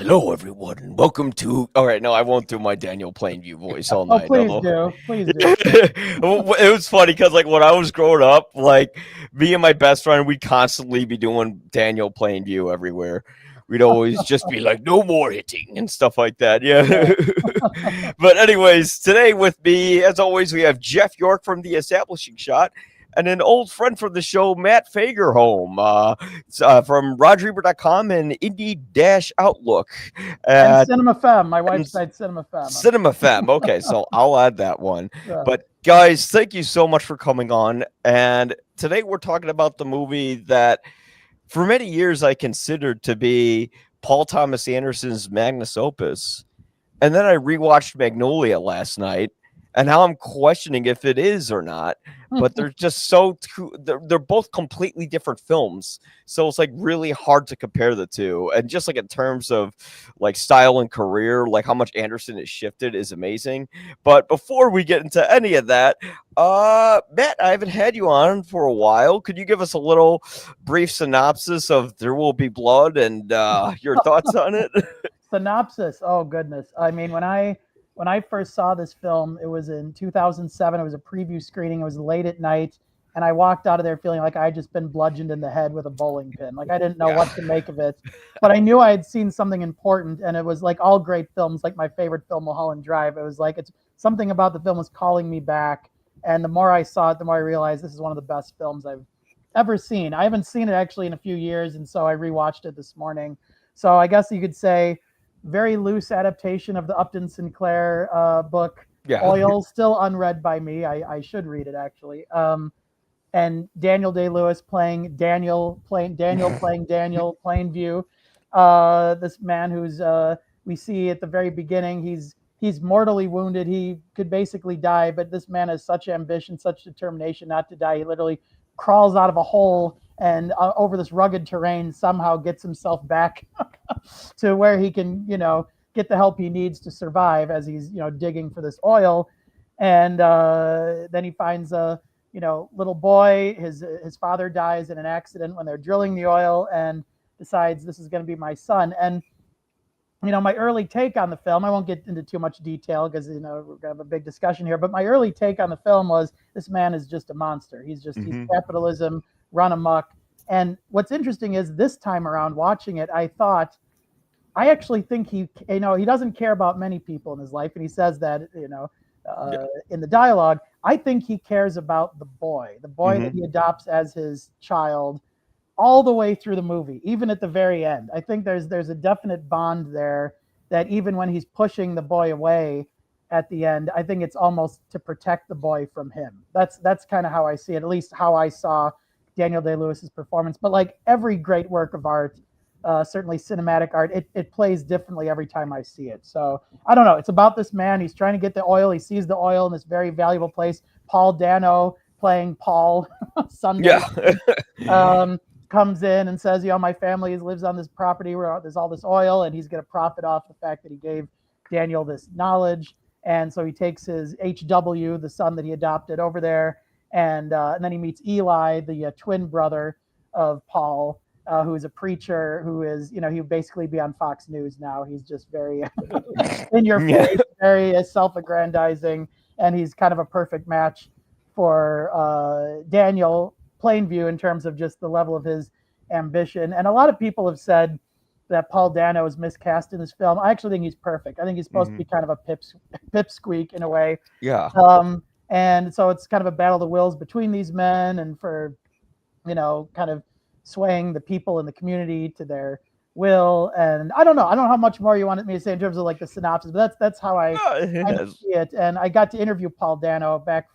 Hello, everyone. Welcome to. All right, no, I won't do my Daniel Plainview voice all Oh, night. please Although do. Please do. it was funny because, like, when I was growing up, like me and my best friend, we'd constantly be doing Daniel Plainview everywhere. We'd always just be like, "No more hitting" and stuff like that. Yeah. But anyways, today with me, as always, we have Jeff York from the Establishing Shot. And an old friend from the show, Matt Fagerholm, from RodReaper.com and Indie Outlook. And Uh, Cinema Femme. My and wife's side Cinema Femme. Cinema Femme. Okay, so I'll add that one. Yeah. But guys, thank you so much for coming on. And today we're talking about the movie that for many years I considered to be Paul Thomas Anderson's magnus opus. And then I rewatched Magnolia last night, and now I'm questioning if it is or not. But they're just they're both completely different films, so it's like really hard to compare the two. And just like in terms of like style and career, like how much Anderson has shifted is amazing. But before we get into any of that, Matt, I haven't had you on for a while. Could you give us a little brief synopsis of There Will Be Blood and your thoughts on it? Synopsis. Oh goodness. I mean, when I first saw this film, it was in 2007. It was a preview screening. It was late at night, and I walked out of there feeling like I had just been bludgeoned in the head with a bowling pin. Like I didn't know what to make of it, but I knew I had seen something important, and it was like all great films. Like my favorite film, Mulholland Drive. It was like it's something about the film was calling me back, and the more I saw it, the more I realized this is one of the best films I've ever seen. I haven't seen it actually in a few years, and so I rewatched it this morning. So I guess you could say very loose adaptation of the Upton Sinclair book, Yeah. Oil, still unread by me. I should read it actually. And Daniel Day-Lewis playing Daniel, playing Plainview. This man who's we see at the very beginning, he's mortally wounded. He could basically die, but this man has such ambition, such determination not to die. He literally crawls out of a hole and over this rugged terrain somehow gets himself back to where he can, get the help he needs to survive as he's, digging for this oil. And then he finds a, little boy. His father dies in an accident when they're drilling the oil, and decides this is going to be my son. And my early take on the film, I won't get into too much detail because we're going to have a big discussion here, but my early take on the film was this man is just a monster. He's capitalism run amok. And what's interesting is this time around watching it, I actually think he doesn't care about many people in his life, and he says that in the dialogue. I think he cares about the boy that he adopts as his child, all the way through the movie, even at the very end. I think there's a definite bond there that even when he's pushing the boy away at the end, I think it's almost to protect the boy from him. That's kind of how I see it, at least how I saw Daniel Day-Lewis's performance. But like every great work of art, certainly cinematic art, it plays differently every time I see it. So I don't know. It's about this man. He's trying to get the oil. He sees the oil in this very valuable place. Paul Dano playing Paul Sunday. Yeah. Comes in and says, my family lives on this property where there's all this oil, and he's going to profit off the fact that he gave Daniel this knowledge. And so he takes his HW, the son that he adopted, over there, and then he meets Eli, the twin brother of Paul, who is a preacher, who is, he would basically be on Fox News now. He's just very in your face, very self-aggrandizing, and he's kind of a perfect match for Daniel Plainview in terms of just the level of his ambition. And a lot of people have said that Paul Dano is miscast in this film. I actually think he's perfect. I think he's supposed to be kind of a pipsqueak in a way. Yeah. And so it's kind of a battle of the wills between these men, and for, kind of swaying the people in the community to their will. And I don't know how much more you wanted me to say in terms of like the synopsis, but that's how I see it. And I got to interview Paul Dano back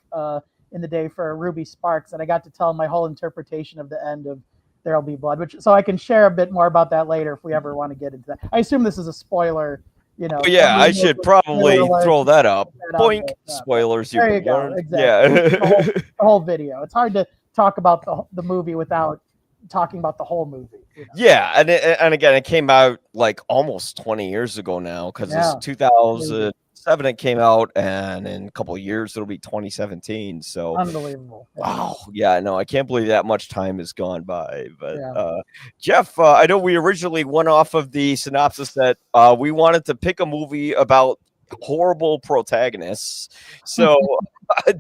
in the day for Ruby Sparks, and I got to tell him my whole interpretation of the end of There'll Be Blood, so I can share a bit more about that later if we ever want to get into that. I assume this is a spoiler, Yeah, I should probably throw that up. Boink, spoilers. There you go. Exactly. Yeah. the whole video. It's hard to talk about the movie without talking about the whole movie. You know? Yeah, and again, it came out like almost 20 years ago now, because it's 2007 it came out, and in a couple of years it'll be 2017. So unbelievable. wow, yeah, no, I can't believe that much time has gone by. But Yeah. Jeff, I know we originally went off of the synopsis that we wanted to pick a movie about horrible protagonists. So,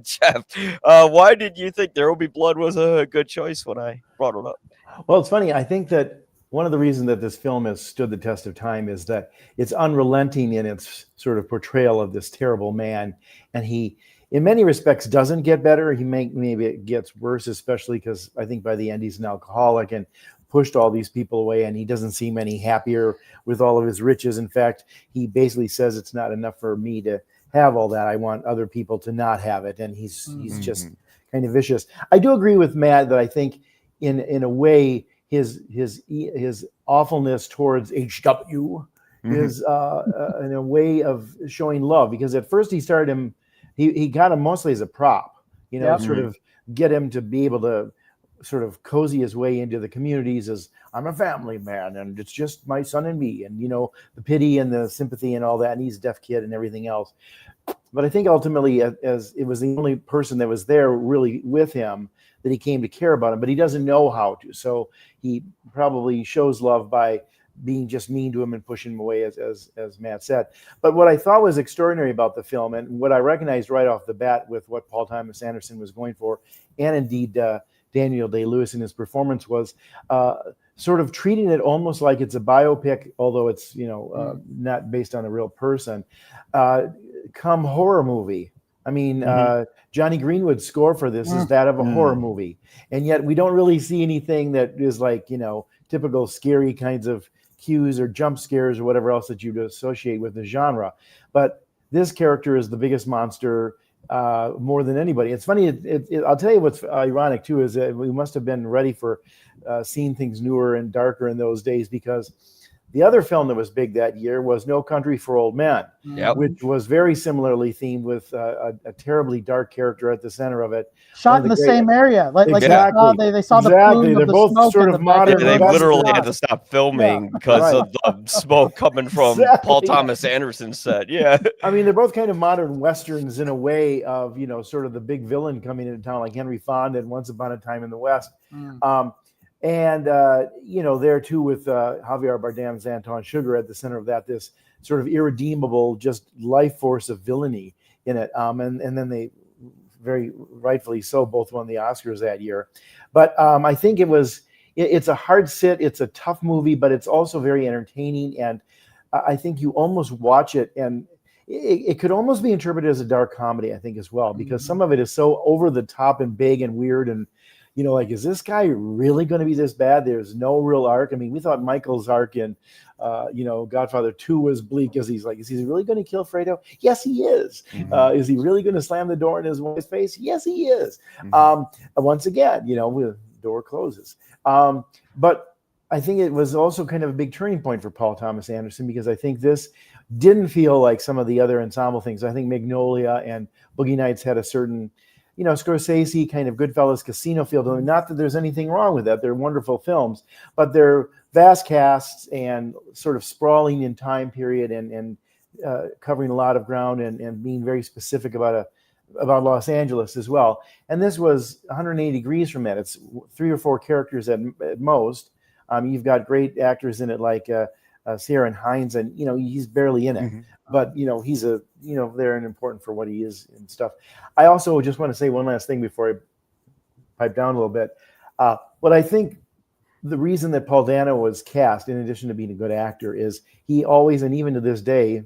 Jeff, why did you think There Will Be Blood was a good choice when I brought it up? Well, it's funny. I think that one of the reasons that this film has stood the test of time is that it's unrelenting in its sort of portrayal of this terrible man. And he, in many respects, doesn't get better. Maybe it gets worse, especially because I think by the end he's an alcoholic and pushed all these people away, and he doesn't seem any happier with all of his riches. In fact, he basically says it's not enough for me to have all that. I want other people to not have it. And he's just kind of vicious. I do agree with Matt that I think in a way his awfulness towards HW is in a way of showing love, because at first he started him, he got him mostly as a prop, sort of get him to be able to sort of cozy his way into the communities as I'm a family man and it's just my son and me, and the pity and the sympathy and all that, and he's a deaf kid and everything else. But I think ultimately, as it was the only person that was there really with him, that he came to care about him, but he doesn't know how to. So he probably shows love by being just mean to him and pushing him away, as Matt said. But what I thought was extraordinary about the film, and what I recognized right off the bat with what Paul Thomas Anderson was going for, and indeed Daniel Day-Lewis in his performance, was sort of treating it almost like it's a biopic, although it's not based on a real person, come horror movie. I mean, Johnny Greenwood's score for this is that of a horror movie. And yet we don't really see anything that is like, typical scary kinds of cues or jump scares or whatever else that you'd associate with the genre. But this character is the biggest monster more than anybody. It's funny. I'll tell you what's ironic, too, is that we must have been ready for seeing things newer and darker in those days, because the other film that was big that year was No Country for Old Men, which was very similarly themed with a terribly dark character at the center of it. Shot in the same area. Exactly. They saw the plume They're of the both smoke sort in of the back. modern. They literally had to stop filming because of the smoke coming from Paul Thomas Anderson's set. Yeah. I mean, they're both kind of modern Westerns in a way of, sort of the big villain coming into town, like Henry Fonda in Once Upon a Time in the West. And, there too with Javier Bardem's Anton Sugar at the center of that, this sort of irredeemable, just life force of villainy in it. And then they very rightfully so both won the Oscars that year. But I think it's a hard sit. It's a tough movie, but it's also very entertaining. And I think you almost watch it and it could almost be interpreted as a dark comedy, I think, as well, because some of it is so over the top and big and weird and, like, is this guy really going to be this bad? There's no real arc. I mean, we thought Michael's arc in, Godfather 2 was bleak, because he's like, is he really going to kill Fredo? Yes, he is. Is he really going to slam the door in his wife's face? Yes, he is. Once again, the door closes. But I think it was also kind of a big turning point for Paul Thomas Anderson, because I think this didn't feel like some of the other ensemble things. I think Magnolia and Boogie Nights had a certain Scorsese kind of Goodfellas Casino feel to them. Not that there's anything wrong with that. They're wonderful films, but they're vast casts and sort of sprawling in time period and covering a lot of ground and being very specific about Los Angeles as well. And this was 180 degrees from that. It's 3 or 4 characters at most. You've got great actors in it like Ciarán Hinds, and he's barely in it, but he's there and important for what he is and stuff. I also just want to say one last thing before I pipe down a little bit. What I think the reason that Paul Dano was cast, in addition to being a good actor, is he always, and even to this day,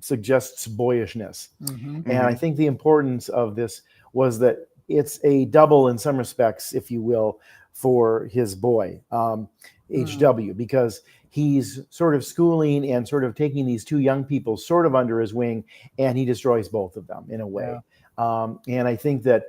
suggests boyishness. And I think the importance of this was that it's a double in some respects, if you will, for his boy, HW, because he's sort of schooling and sort of taking these 2 young people sort of under his wing, and he destroys both of them in a way. And I think that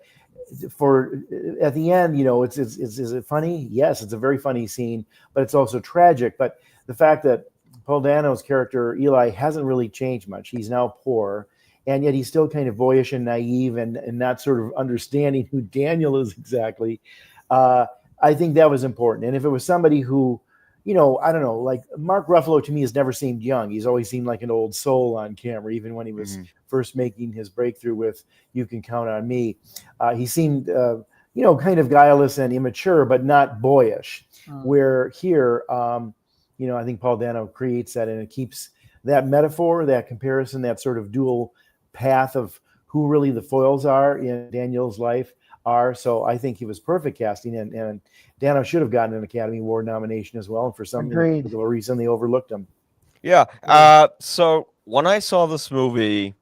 at the end, is it funny? Yes, it's a very funny scene, but it's also tragic. But the fact that Paul Dano's character, Eli, hasn't really changed much. He's now poor, and yet he's still kind of boyish and naive and not sort of understanding who Daniel is exactly. I think that was important. And if it was somebody who, I don't know, like Mark Ruffalo to me has never seemed young. He's always seemed like an old soul on camera, even when he was first making his breakthrough with You Can Count on Me. He seemed, kind of guileless and immature, but not boyish. Where here, I think Paul Dano creates that, and it keeps that metaphor, that comparison, that sort of dual path of who really the foils are in Daniel's life are. So I think he was perfect casting, and Dano should have gotten an Academy Award nomination as well. And for some particular reason, they overlooked him. Yeah. So when I saw this movie,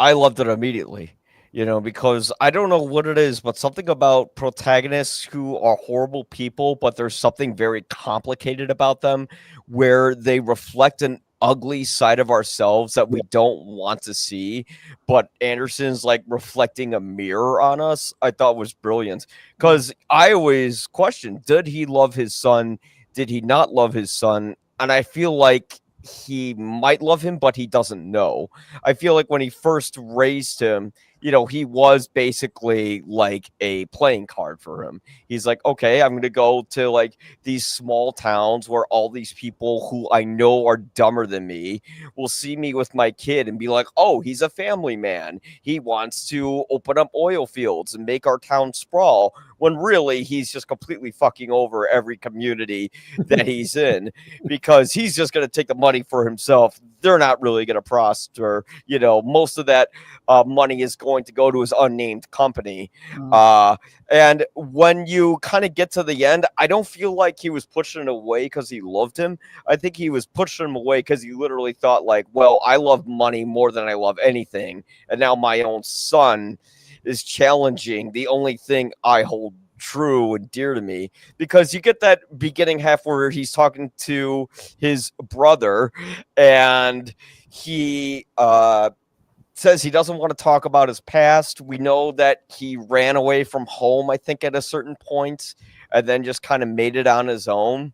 I loved it immediately. Because I don't know what it is, but something about protagonists who are horrible people, but there's something very complicated about them where they reflect an ugly side of ourselves that we don't want to see, but Anderson's like reflecting a mirror on us. I thought was brilliant, because I always questioned, did he love his son? Did he not love his son? And I feel like he might love him, but he doesn't know. I feel like when he first raised him, he was basically like a playing card for him. He's like, okay, I'm going to go to like these small towns where all these people who I know are dumber than me will see me with my kid and be like, oh, he's a family man. He wants to open up oil fields and make our town sprawl, when really he's just completely fucking over every community that he's in, because he's just going to take the money for himself. They're not really going to prosper. Most of that money is going to go to his unnamed company. And when you kind of get to the end, I don't feel like he was pushing it away because he loved him. I think he was pushing him away because he literally thought like, well, I love money more than I love anything. And now my own son is challenging the only thing I hold true and dear to me, because you get that beginning half where he's talking to his brother and he says he doesn't want to talk about his past. We know that he ran away from home, I think, at a certain point, and then just kind of made it on his own.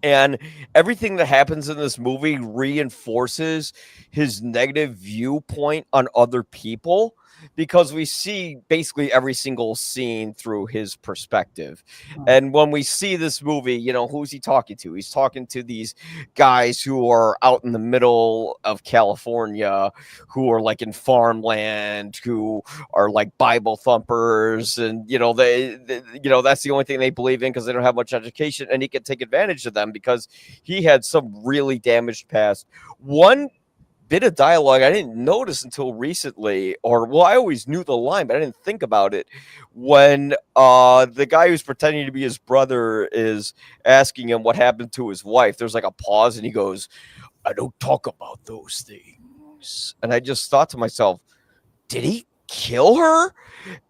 And everything that happens in this movie reinforces his negative viewpoint on other people, because we see basically every single scene through his perspective. And when we see this movie, who's he talking to? He's talking to these guys who are out in the middle of California, who are like in farmland, who are like Bible thumpers, and they that's the only thing they believe in because they don't have much education, and he can take advantage of them because he had some really damaged past. One bit of dialogue I didn't notice until recently, I always knew the line, but I didn't think about it, when the guy who's pretending to be his brother is asking him what happened to his wife. There's like a pause, and he goes, I don't talk about those things. And I just thought to myself, did he kill her?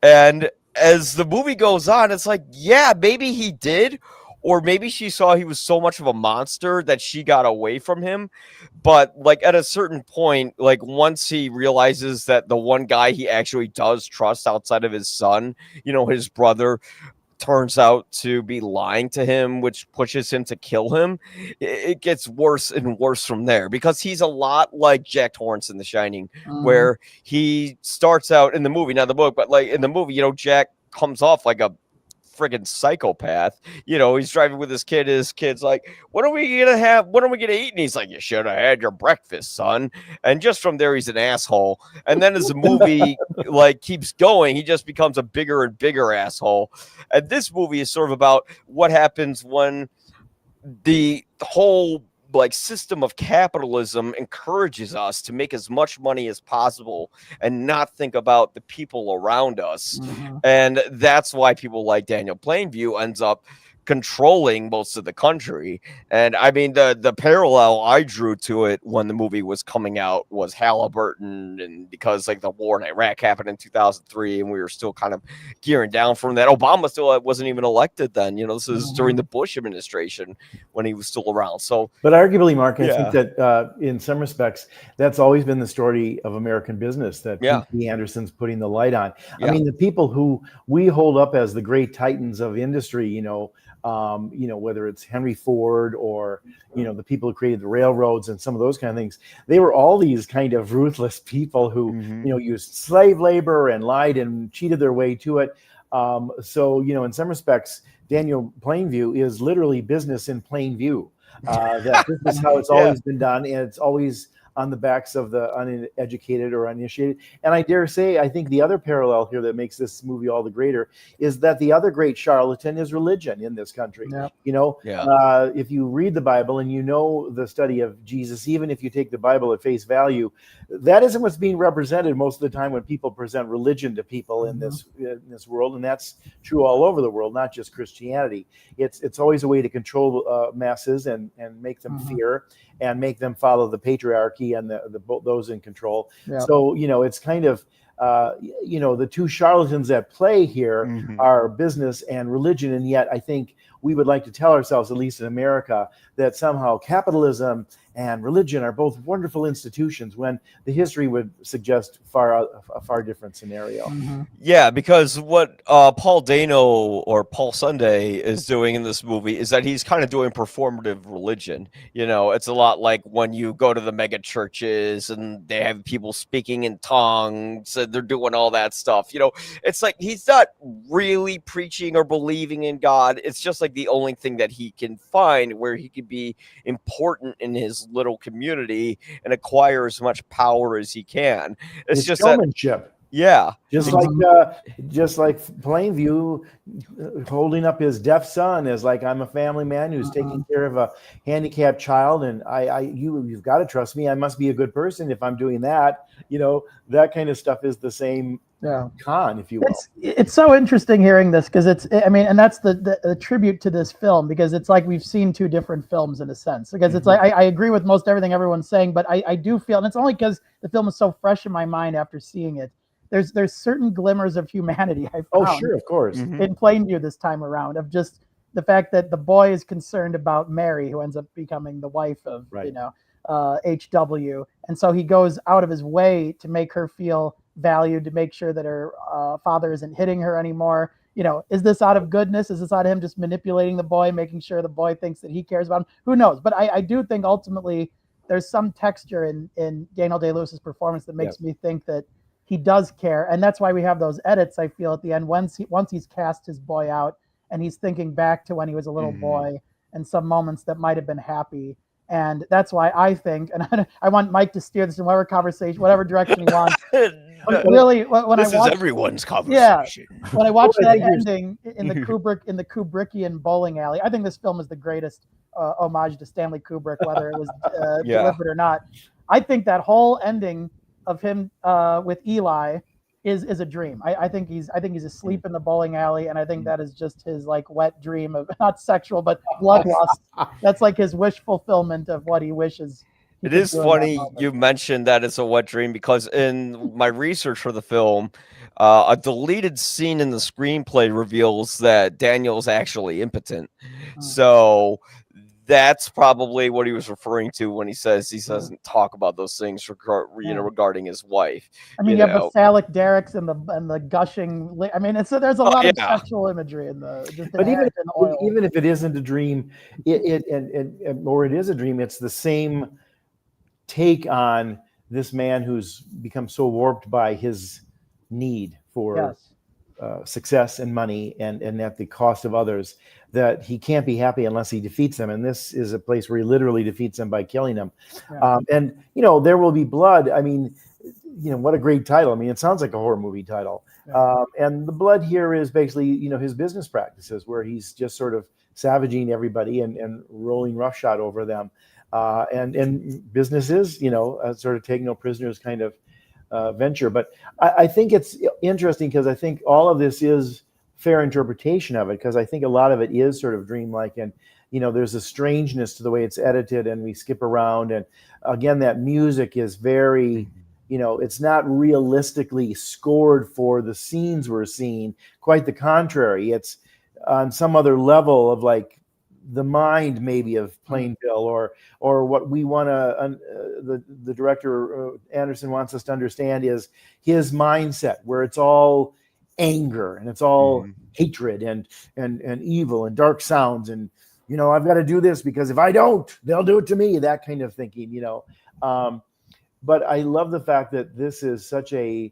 And as the movie goes on, it's like, yeah, maybe he did. Or maybe she saw he was so much of a monster that she got away from him. But like at a certain point, like once he realizes that the one guy he actually does trust outside of his son, his brother, turns out to be lying to him, which pushes him to kill him, it gets worse and worse from there, because he's a lot like Jack Torrance in The Shining, where he starts out in the movie, not the book, but like in the movie, Jack comes off like a friggin' psychopath. He's driving with his kid. His kid's like, what are we gonna have? What are we gonna eat? And he's like, you should have had your breakfast, son. And just from there, he's an asshole. And then as the movie like keeps going, he just becomes a bigger and bigger asshole. And this movie is sort of about what happens when the whole like system of capitalism encourages us to make as much money as possible and not think about the people around us. And that's why people like Daniel Plainview ends up controlling most of the country. And I mean, the parallel I drew to it when the movie was coming out was Halliburton, and because like the war in Iraq happened in 2003 and we were still kind of gearing down from that. Obama still wasn't even elected then. This is during the Bush administration when he was still around. So, but arguably, Mark, I think that in some respects, that's always been the story of American business that P. Anderson's putting the light on. I mean, the people who we hold up as the great titans of industry, whether it's Henry Ford or, the people who created the railroads and some of those kind of things, they were all these kind of ruthless people who, used slave labor and lied and cheated their way to it. So, in some respects, Daniel Plainview is literally business in plain view. That this is how it's always been done, and it's always on the backs of the uneducated or uninitiated. And I dare say, I think the other parallel here that makes this movie all the greater is that the other great charlatan is religion in this country. If you read the Bible and the study of Jesus, even if you take the Bible at face value, that isn't what's being represented most of the time when people present religion to people in this world, and that's true all over the world, not just Christianity. It's always a way to control masses and make them fear and make them follow the patriarchy and those in control. So it's kind of the two charlatans at play here are business and religion, and yet I think we would like to tell ourselves, at least in America, that somehow capitalism and religion are both wonderful institutions, when the history would suggest a far different scenario. Yeah, because what Paul Dano or Paul Sunday is doing in this movie is that he's kind of doing performative religion. It's a lot like when you go to the mega churches and they have people speaking in tongues and they're doing all that stuff. It's like he's not really preaching or believing in God. It's just like the only thing that he can find where he could be important in his little community and acquire as much power as he can. It's just showmanship. Yeah, just like Plainview holding up his deaf son as like, I'm a family man who's taking care of a handicapped child, and you've got to trust me. I must be a good person if I'm doing that. That kind of stuff is the same con, if you will. It's so interesting hearing this, because and that's the tribute to this film, because it's like we've seen two different films in a sense, because it's like I agree with most everything everyone's saying, but I do feel, and it's only because the film is so fresh in my mind after seeing it, there's certain glimmers of humanity I found. Oh, sure, of course. In Plainview this time around, of just the fact that the boy is concerned about Mary, who ends up becoming the wife of HW, and so he goes out of his way to make her feel valued, to make sure that her father isn't hitting her anymore. Is this out of goodness? Is this out of him just manipulating the boy, making sure the boy thinks that he cares about him? Who knows? But I do think ultimately there's some texture in Daniel Day-Lewis's performance that makes me think that he does care, and that's why we have those edits, I feel, at the end, once he's cast his boy out and he's thinking back to when he was a little boy and some moments that might have been happy. And that's why I think, and I want Mike to steer this in whatever conversation, whatever direction he wants. But really, when this I watch everyone's conversation. When I watch that ending in the Kubrickian bowling alley, I think this film is the greatest homage to Stanley Kubrick, whether it was deliberate or not. I think that whole ending of him with Eli is a dream. I think he's asleep in the bowling alley, and I think that is just his like wet dream of, not sexual but bloodlust. That's like his wish fulfillment of what he wishes. It is funny you mentioned that it's a wet dream, because in my research for the film, a deleted scene in the screenplay reveals that Daniel's actually impotent. So that's probably what he was referring to when he says he doesn't talk about those things regarding his wife. You have the phallic derricks and the gushing. There's a lot of sexual imagery in the. But even if it isn't a dream, or it is a dream, it's the same take on this man who's become so warped by his need for success and money, and at the cost of others, that he can't be happy unless he defeats them. And this is a place where he literally defeats them by killing them. And There Will Be Blood. What a great title. It sounds like a horror movie title. And the blood here is basically, his business practices, where he's just sort of savaging everybody and rolling roughshod over them. And business is, sort of take no prisoners kind of venture. But I think it's interesting, because I think all of this is fair interpretation of it, because I think a lot of it is sort of dreamlike, and there's a strangeness to the way it's edited, and we skip around, and again, that music is very, it's not realistically scored for the scenes we're seeing. Quite the contrary, it's on some other level of like the mind maybe of Plainville, or what we want to the director Anderson wants us to understand is his mindset, where it's all anger and it's all hatred and evil and dark sounds, and I've got to do this because if I don't, they'll do it to me, that kind of thinking. But I love the fact that this is such a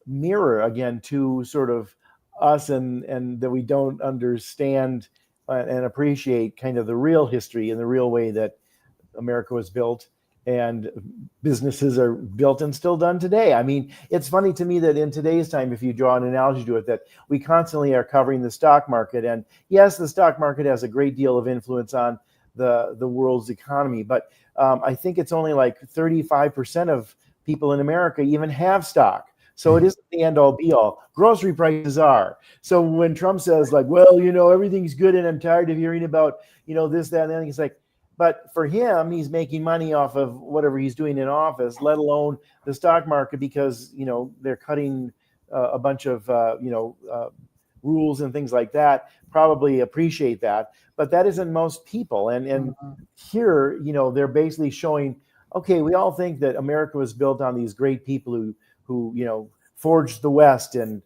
mirror again to sort of us and that we don't understand and appreciate kind of the real history and the real way that America was built and businesses are built and still done today. I mean, it's funny to me that in today's time, if you draw an analogy to it, that we constantly are covering the stock market. And yes, the stock market has a great deal of influence on the world's economy, but I think it's only like 35% of people in America even have stock. So it isn't the end all be all. Grocery prices are. So when Trump says like, well, everything's good and I'm tired of hearing about, this, that, and the other, it's like, but for him, he's making money off of whatever he's doing in office, let alone the stock market, because, they're cutting a bunch of, rules and things like that. Probably appreciate that. But that isn't most people. And here, they're basically showing, okay, we all think that America was built on these great people who forged the West and,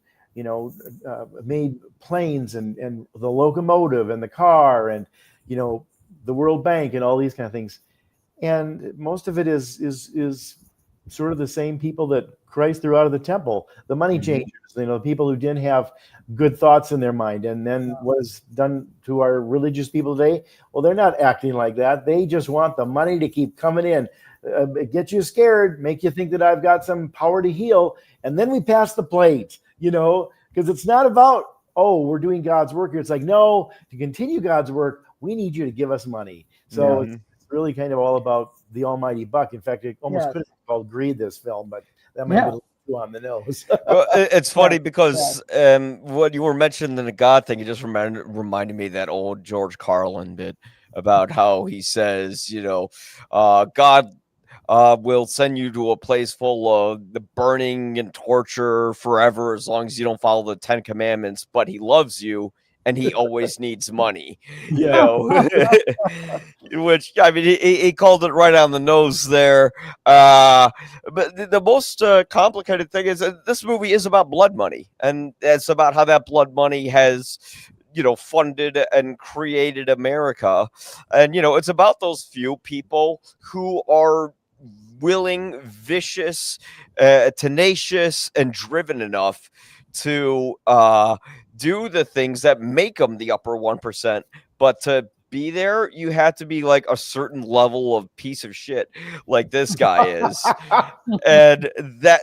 made planes and the locomotive and the car and, the World Bank and all these kind of things. And most of it is sort of the same people that Christ threw out of the temple, the money changers, people who didn't have good thoughts in their mind. And then what is done to our religious people today? Well, they're not acting like that. They just want the money to keep coming in, get you scared, make you think that I've got some power to heal. And then we pass the plate, because it's not about, oh, we're doing God's work here. It's like, no, to continue God's work, we need you to give us money. So it's really kind of all about the almighty buck. In fact, it almost could have been called Greed, this film, but that might be a little too on the nose. Well, it's funny because what you were mentioning the God thing, it just reminded me of that old George Carlin bit about how he says, God will send you to a place full of the burning and torture forever as long as you don't follow the 10 Commandments, but he loves you and he always needs money, which, I mean, he called it right on the nose there. But the most complicated thing is that this movie is about blood money, and it's about how that blood money has funded and created America. And, it's about those few people who are willing, vicious, tenacious, and driven enough to do the things that make them the upper 1%. But to be there, you have to be like a certain level of piece of shit like this guy is. And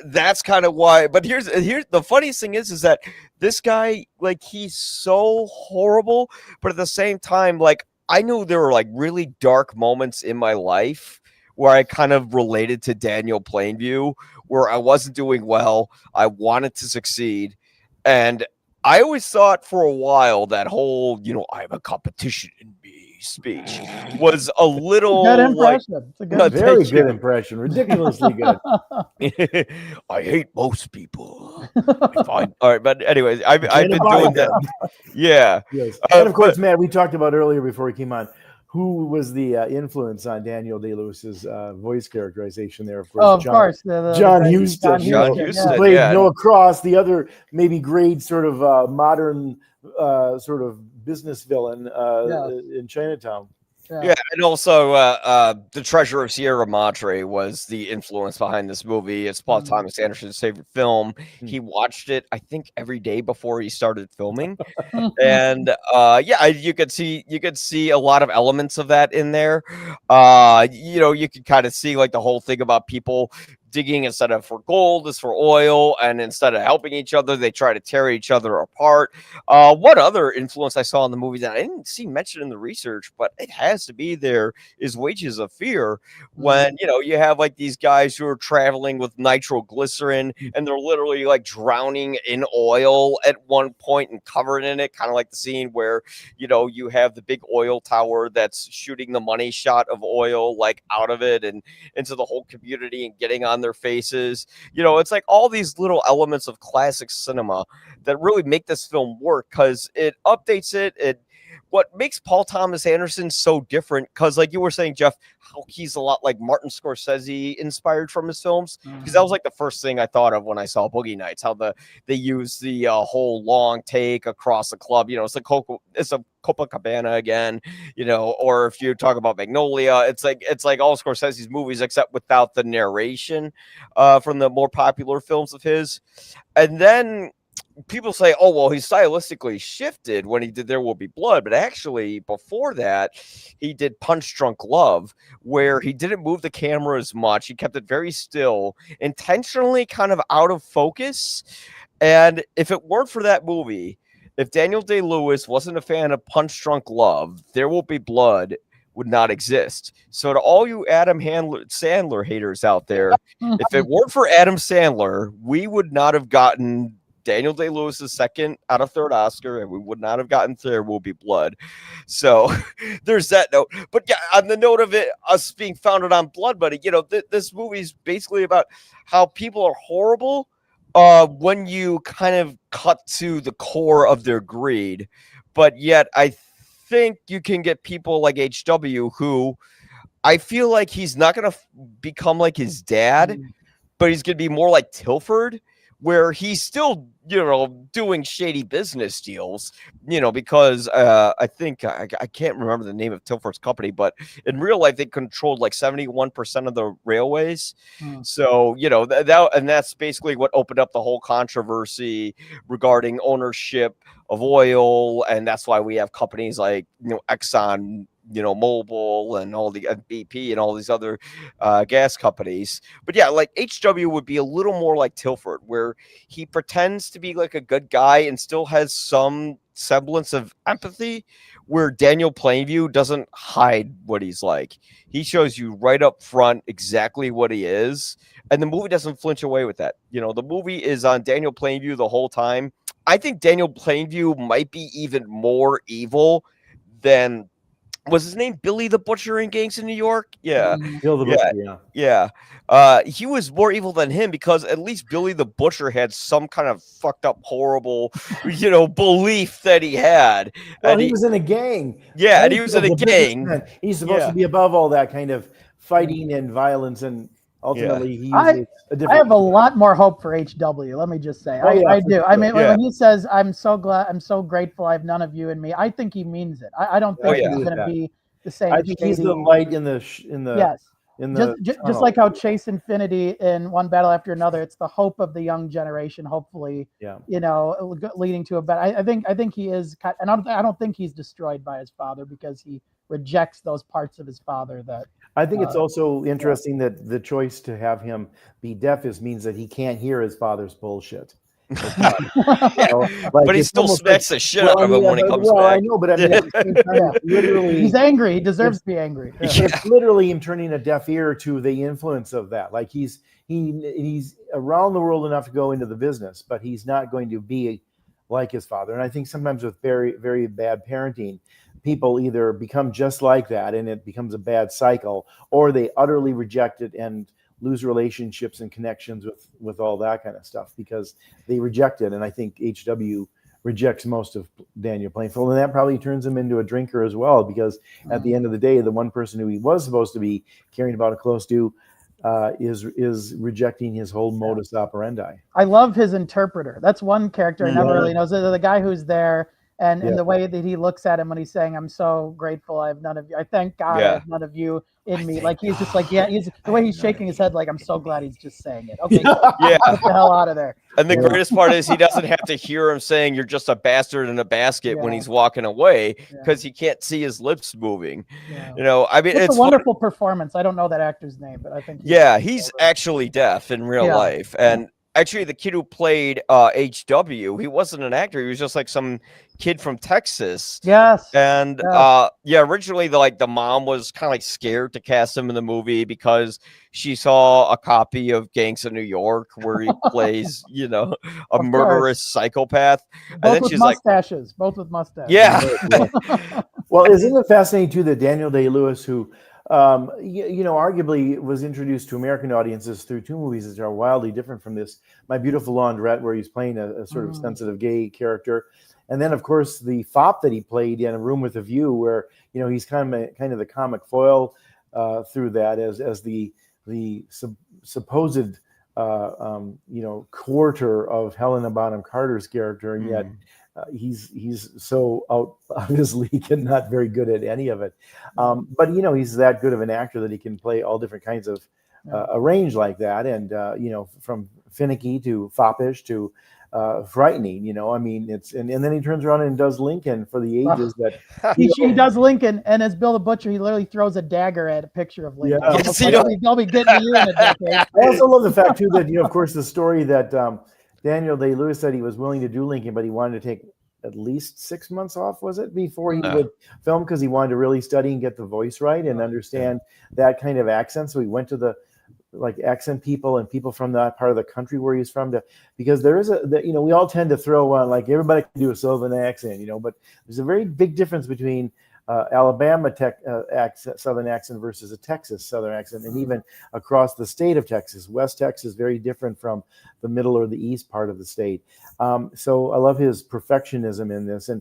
that's kind of why. But here's the funniest thing is that this guy, like, he's so horrible, but at the same time, like, I knew there were like really dark moments in my life where I kind of related to Daniel Plainview, where I wasn't doing well. I wanted to succeed. And I always thought for a while that whole, I have a competition in me speech was a little good impression. It's a good, very good impression. Ridiculously good. I hate most people. All right, but anyways, I've been doing that. Yeah. Yes. And of course, Matt, we talked about earlier before we came on, who was the influence on Daniel Day-Lewis's voice characterization there? Of course, John Huston. John Huston played Noah Cross, the other maybe great sort of modern sort of business villain in Chinatown. Yeah, and also The Treasure of Sierra Madre was the influence behind this movie. It's Paul Thomas Anderson's favorite film. He watched it, I think, every day before he started filming. And you could see a lot of elements of that in there. You could kind of see like the whole thing about people digging instead of for gold is for oil, and instead of helping each other, they try to tear each other apart. What other influence I saw in the movie that I didn't see mentioned in the research, but it has to be there, is Wages of Fear. When you have like these guys who are traveling with nitroglycerin and they're literally like drowning in oil at one point and covered in it, kind of like the scene where you have the big oil tower that's shooting the money shot of oil like out of it and into the whole community and getting on their faces. It's like all these little elements of classic cinema that really make this film work, because it updates it. What makes Paul Thomas Anderson so different, because like you were saying, Jeff, how he's a lot like Martin Scorsese inspired from his films, because that was like the first thing I thought of when I saw Boogie Nights, how they use the whole long take across the club. It's a Copacabana again, or if you talk about Magnolia, it's like all Scorsese's movies except without the narration from the more popular films of his. And then people say, oh, well, he stylistically shifted when he did There Will Be Blood. But actually, before that, he did Punch Drunk Love, where he didn't move the camera as much. He kept it very still, intentionally kind of out of focus. And if it weren't for that movie, if Daniel Day-Lewis wasn't a fan of Punch Drunk Love, There Will Be Blood would not exist. So to all you Sandler haters out there, if it weren't for Adam Sandler, we would not have gotten Daniel Day-Lewis's second out of third Oscar, and we would not have gotten There Will Be Blood. So there's that note. But yeah, on the note of it, us being founded on Blood Money, this movie is basically about how people are horrible when you kind of cut to the core of their greed. But yet I think you can get people like HW, who I feel like he's not going to become like his dad, but he's going to be more like Tilford, where he's still, doing shady business deals, because I think I can't remember the name of Tilford's company, but in real life, they controlled like 71% of the railways. So, and that's basically what opened up the whole controversy regarding ownership of oil. And that's why we have companies like, Exxon, Mobil and all the BP and all these other gas companies. But yeah, like HW would be a little more like Tilford, where he pretends to be like a good guy and still has some semblance of empathy, where Daniel Plainview doesn't hide what he's like. He shows you right up front exactly what he is, and the movie doesn't flinch away with that. The movie is on Daniel Plainview the whole time. I think Daniel Plainview might be even more evil than, was his name Billy the Butcher in Gangs in New York? Yeah. Bill the Butcher, yeah. He was more evil than him, because at least Billy the Butcher had some kind of fucked up, horrible, belief that he had. Well, and he was in a gang. Yeah, and he was in a gang. He's supposed to be above all that kind of fighting and violence, and ultimately he uses a different. I have a lot more hope for HW. Let me just say, I do. Sure. I mean, when he says, "I'm so glad, I'm so grateful, I have none of you in me," I think he means it. I don't think he's going to be the same. I think he's the light in the yes. In the just like how Chase Infinity in One Battle After Another, it's the hope of the young generation. Hopefully, leading to a better. I think he is, and I don't think he's destroyed by his father, because he rejects those parts of his father that. I think it's also interesting that the choice to have him be deaf means that he can't hear his father's bullshit. But he still smacks the shit out of him when he comes back. I know, but I mean, at the same time, literally, he's angry. He deserves to be angry. It's literally him turning a deaf ear to the influence of that. Like he's around the world enough to go into the business, but he's not going to be like his father. And I think sometimes with very, very bad parenting, people either become just like that and it becomes a bad cycle, or they utterly reject it and lose relationships and connections with all that kind of stuff because they reject it. And I think HW rejects most of Daniel Plainfield, and that probably turns him into a drinker as well, because at the end of the day, the one person who he was supposed to be caring about it close to is rejecting his whole modus operandi. I love his interpreter. That's one character I never really know. So the guy who's there, and the way that he looks at him when he's saying, "I'm so grateful I have none of you. I thank God I have none of you in me." Like he's just like, he's the way he's shaking his head, like, "I'm so glad he's just saying it." Okay, get the hell out of there. And the greatest part is he doesn't have to hear him saying, "You're just a bastard in a basket" when he's walking away, because he can't see his lips moving. I mean, it's a wonderful performance. I don't know that actor's name, but I think he's actually deaf in real life. And actually, the kid who played HW, he wasn't an actor. He was just like some kid from Texas. Yes. And originally the mom was kind of like scared to cast him in the movie because she saw a copy of Gangs of New York where he plays, a murderous psychopath. Both with mustaches. Yeah. Well, isn't it fascinating too that Daniel Day-Lewis, who arguably was introduced to American audiences through two movies that are wildly different from this. My Beautiful Laundrette, where he's playing a sort of sensitive gay character. And then, of course, the fop that he played in A Room with a View, where, he's kind of the comic foil through that as the supposed, quarter of Helena Bonham Carter's character. And yet he's so obviously not very good at any of it. But he's that good of an actor that he can play all different kinds of a range like that. And from finicky to foppish to frightening. I mean, and then he turns around and does Lincoln for the ages that he does Lincoln, and as Bill the Butcher, he literally throws a dagger at a picture of Lincoln. Yeah. Yes, like, I'll be getting to you in a decade. I also love the fact too that of course, the story that Daniel Day-Lewis said he was willing to do Lincoln, but he wanted to take at least 6 months off, was it, before he would film, because he wanted to really study and get the voice right and understand that kind of accent. So he went to the accent people and people from that part of the country where he's from, because there is we all tend to throw on, like, everybody can do a Southern accent, but there's a very big difference between Alabama Southern accent versus a Texas Southern accent, and even across the state of Texas. West Texas is very different from the middle or the east part of the state. So I love his perfectionism in this, and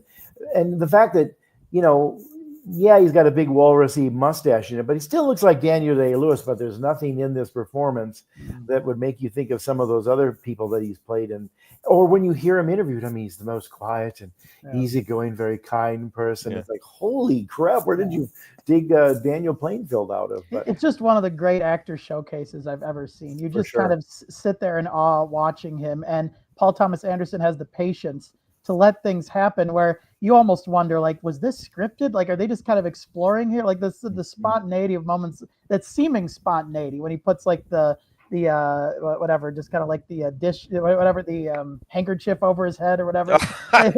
the fact that he's got a big walrusy mustache in it, but he still looks like Daniel Day-Lewis. But there's nothing in this performance that would make you think of some of those other people that he's played in. Or when you hear him interviewed, I mean, he's the most quiet and easygoing, very kind person. It's like, holy crap, where did you dig Daniel Plainfield out of? But it's just one of the great actor showcases I've ever seen. You just kind of sit there in awe watching him. And Paul Thomas Anderson has the patience to let things happen where you almost wonder, like, was this scripted? Like, are they just kind of exploring here? Like, this the spontaneity of moments, that seeming spontaneity when he puts like the whatever, just kind of like the dish, whatever, the handkerchief over his head or whatever. I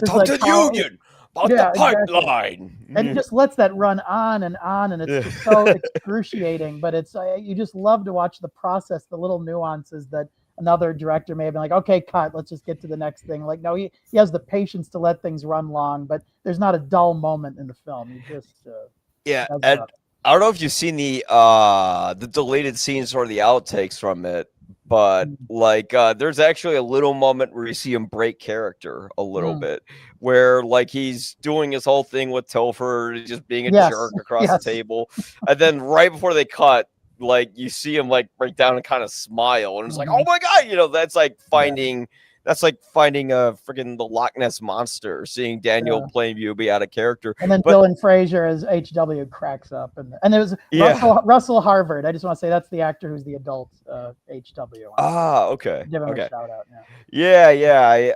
talked to the union about the pipeline. Exactly. And he just lets that run on, and it's just so excruciating. But it's you just love to watch the process, the little nuances that another director may have been like, okay, cut, let's just get to the next thing. Like, no, he has the patience to let things run long, but there's not a dull moment in the film. He just and I don't know if you've seen the deleted scenes or the outtakes from it, but like there's actually a little moment where you see him break character a little bit, where like he's doing his whole thing with Topher, just being a jerk across the table, and then right before they cut, like you see him like break down and kind of smile, and it's like, oh my god, that's like finding a freaking the Loch Ness monster, seeing Daniel Plainview be out of character. And then Dylan Frazier as HW cracks up, and there was Russell Harvard. I just want to say that's the actor who's the adult HW. Okay. Give him a shout out.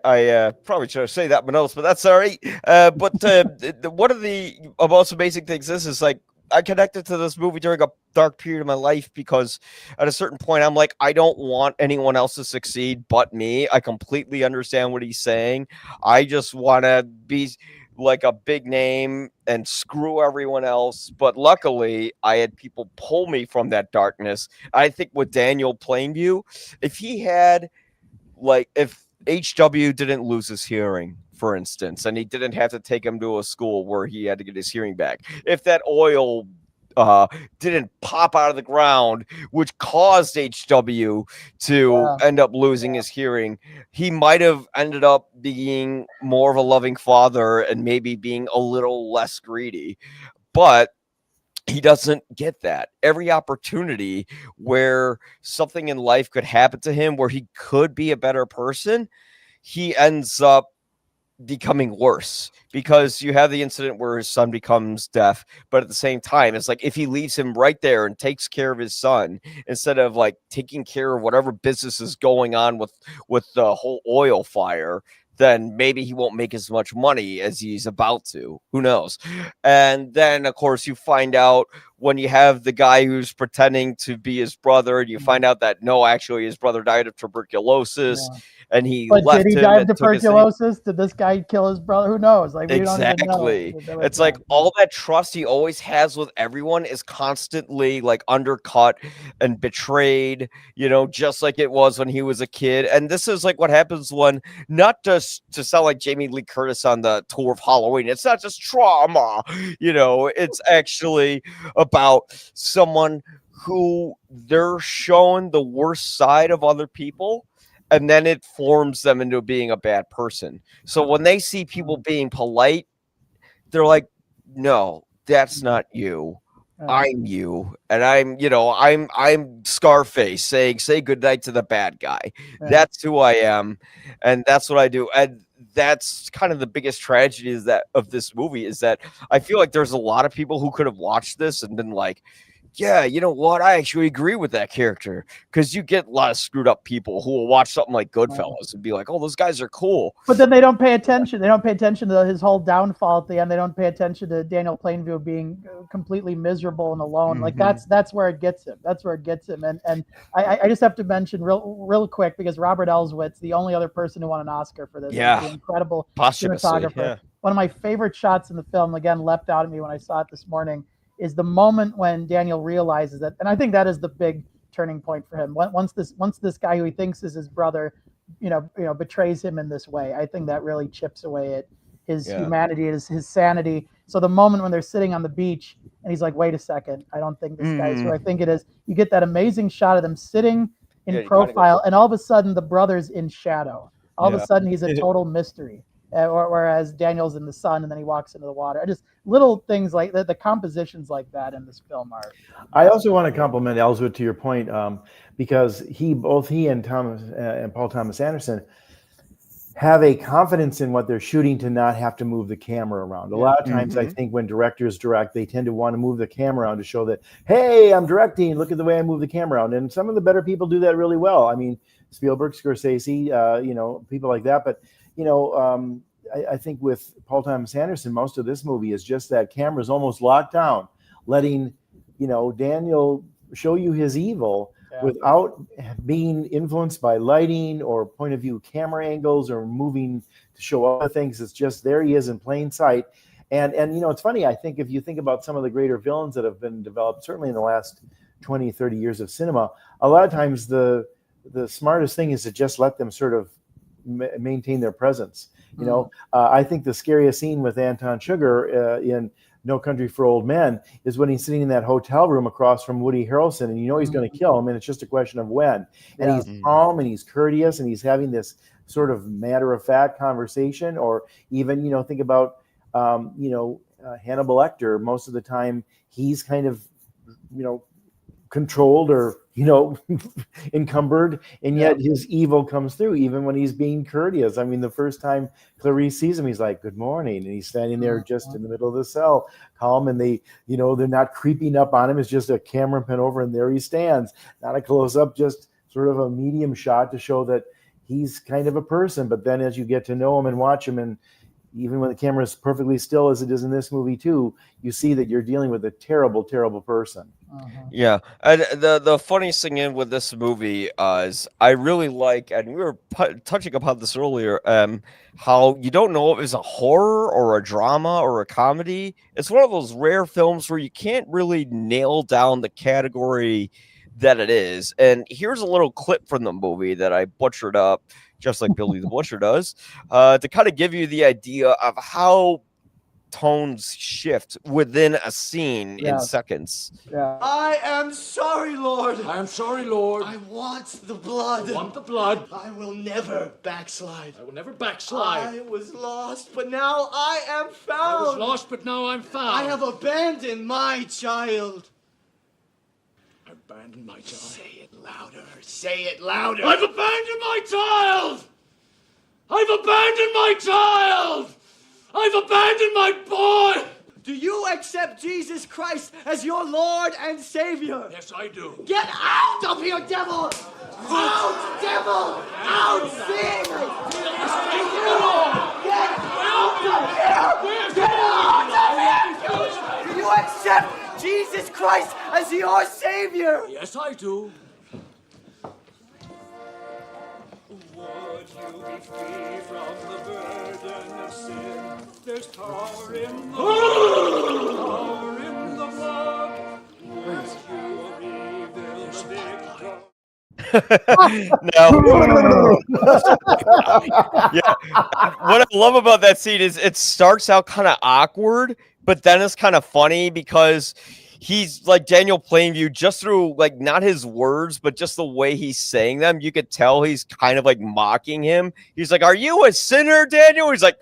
I probably should have said that in my notes, but that's all right. But one of the most amazing things is like, I connected to this movie during a dark period of my life, because at a certain point I'm like, I don't want anyone else to succeed but me. I completely understand what he's saying. I just want to be like a big name and screw everyone else. But luckily I had people pull me from that darkness. I think with Daniel Plainview, if HW didn't lose his hearing, for instance, and he didn't have to take him to a school where he had to get his hearing back, if that oil didn't pop out of the ground, which caused HW to end up losing his hearing, he might have ended up being more of a loving father and maybe being a little less greedy. But he doesn't get that. Every opportunity where something in life could happen to him where he could be a better person, he ends up becoming worse, because you have the incident where his son becomes deaf, but at the same time it's like, if he leaves him right there and takes care of his son instead of like taking care of whatever business is going on with the whole oil fire, then maybe he won't make as much money as he's about to. Who knows? And then, of course, you find out when you have the guy who's pretending to be his brother, and you find out that no, actually his brother died of tuberculosis, and he left him. Did he die of tuberculosis? Did this guy kill his brother? Who knows? Like, we don't even know. It's like all that trust he always has with everyone is constantly like undercut and betrayed, just like it was when he was a kid. And this is like what happens when, not just to sound like Jamie Lee Curtis on the tour of Halloween, it's not just trauma, it's actually about someone who they're showing the worst side of other people, and then it forms them into being a bad person. So when they see people being polite, they're like, no, that's not you. I'm you. And I'm Scarface saying, say goodnight to the bad guy. That's who I am. And that's what I do. And that's kind of the biggest tragedy of this movie, is that I feel like there's a lot of people who could have watched this and been like, yeah, you know what? I actually agree with that character, because you get a lot of screwed up people who will watch something like Goodfellas and be like, oh, those guys are cool. But then they don't pay attention. They don't pay attention to his whole downfall at the end. They don't pay attention to Daniel Plainview being completely miserable and alone. Like that's where it gets him. That's where it gets him. And I just have to mention real quick, because Robert Elswit's the only other person who won an Oscar for this. Yeah. The incredible Posthumously, cinematographer. yeah. One of my favorite shots in the film, again, leapt out at me when I saw it this morning, is the moment when Daniel realizes that, and I think that is the big turning point for him. Once this guy who he thinks is his brother, betrays him in this way, I think that really chips away at his humanity, his sanity. So the moment when they're sitting on the beach and he's like, wait a second, I don't think this guy's who I think it is. You get that amazing shot of them sitting in profile, and all of a sudden the brother's in shadow. All of a sudden he's a total mystery. Whereas Daniel's in the sun and then he walks into the water. Just little things like that, the compositions like that in this film are. I also want to compliment Elswit, to your point, because both he and Paul Thomas Anderson have a confidence in what they're shooting to not have to move the camera around. A lot of times, I think when directors direct, they tend to want to move the camera around to show that, hey, I'm directing. Look at the way I move the camera around. And some of the better people do that really well. I mean, Spielberg, Scorsese, people like that. But I think with Paul Thomas Anderson, most of this movie is just that camera's almost locked down, letting, Daniel show you his evil without being influenced by lighting or point of view camera angles or moving to show other things. It's just there he is in plain sight. And it's funny, I think if you think about some of the greater villains that have been developed, certainly in the last 20, 30 years of cinema, a lot of times the smartest thing is to just let them sort of maintain their presence. I think the scariest scene with Anton Chigurh in No Country for Old Men is when he's sitting in that hotel room across from Woody Harrelson, and he's going to kill him, and it's just a question of when. And he's calm and he's courteous and he's having this sort of matter-of-fact conversation. Or even, think about, Hannibal Lecter. Most of the time, he's kind of, controlled or encumbered, and yet his evil comes through even when he's being courteous. I mean, the first time Clarice sees him, he's like, good morning, and he's standing there just in the middle of the cell, calm, and they they're not creeping up on him. It's just a camera pen over, and there he stands, not a close-up, just sort of a medium shot to show that he's kind of a person. But then as you get to know him and watch him, and even when the camera is perfectly still, as it is in this movie too, you see that you're dealing with a terrible, terrible person. Yeah, and the funniest thing in with this movie is I really like, and we were touching upon this earlier, how you don't know if it's a horror or a drama or a comedy. It's one of those rare films where you can't really nail down the category that it is. And here's a little clip from the movie that I butchered up, just like Billy the Butcher does, to kind of give you the idea of how tones shift within a scene in seconds. I am sorry, Lord. I am sorry, Lord. I want the blood. I want the blood. I will never backslide. I will never backslide. I was lost, but now I am found. I was lost, but now I'm found. I have abandoned my child. Abandoned my child. Say it louder. Say it louder. I've abandoned my child. I've abandoned my child. I've abandoned my boy. Do you accept Jesus Christ as your Lord and Savior? Yes, I do. Get out of here, devil! Out, devil! Out, sin! Get out of here! Get out of here! Do you accept Jesus Christ as your Savior? Yes, I do. Would you be free from the burden of sin? There's power in the power in the blood. Would you reveal the victor? What I love about that scene is it starts out kind of awkward, but then it's kind of funny because he's like Daniel Plainview, just through like not his words, but just the way he's saying them, you could tell he's kind of like mocking him. He's like, "Are you a sinner, Daniel?" He's like,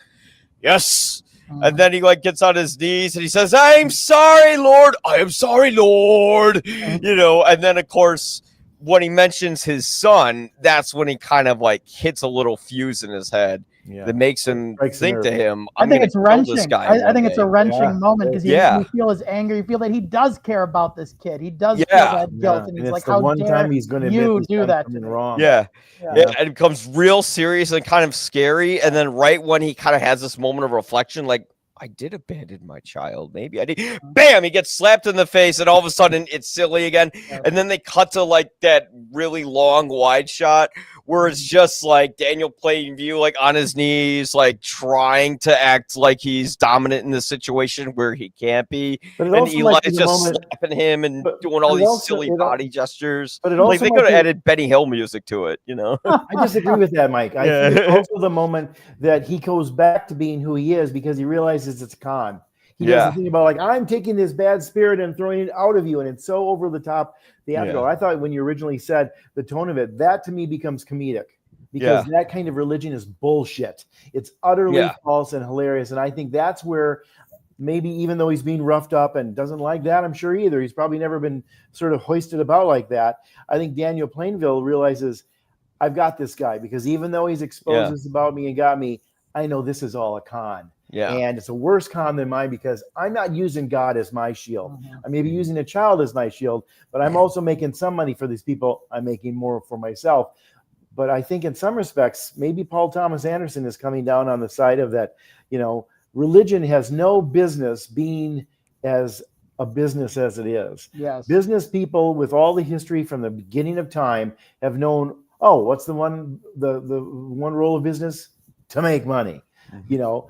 "Yes." And then he like gets on his knees and he says, "I'm sorry, Lord. I am sorry, Lord." And then of course, when he mentions his son, that's when he kind of like hits a little fuse in his head. that makes him think to him, I think it's wrenching. This guy I think it's a wrenching moment because you feel his anger. You feel that he does care about this kid. He does feel that guilt, and he's like, "How dare you do that to me?" Wrong. Yeah. It becomes real serious and kind of scary. And then right when he kind of has this moment of reflection, like, I did abandon my child. Maybe I did. Bam! He gets slapped in the face, and all of a sudden it's silly again. And then they cut to like that really long wide shot where it's just like Daniel Plainview, like on his knees, like trying to act like he's dominant in the situation where he can't be. And Eli is just slapping him and doing all these silly body gestures. But like they could have added Benny Hill music to it, you know? I disagree with that, Mike. I think it's also the moment that he goes back to being who he is because he realizes it's a con. He doesn't think about like, I'm taking this bad spirit and throwing it out of you, and it's so over the top theatrical. I thought when you originally said the tone of it, that to me becomes comedic because that kind of religion is bullshit. It's utterly false and hilarious, and I think that's where maybe even though he's being roughed up and doesn't like that, I'm sure either, he's probably never been sort of hoisted about like that. I think Daniel Plainville realizes, I've got this guy because even though he's exposed this about me and got me, I know this is all a con. And it's a worse con than mine because I'm not using God as my shield. I may be using a child as my shield, but I'm also making some money for these people. I'm making more for myself. But I think in some respects, maybe Paul Thomas Anderson is coming down on the side of that, you know, religion has no business being as a business as it is. Business people with all the history from the beginning of time have known, oh, what's the one role of business? To make money. You know,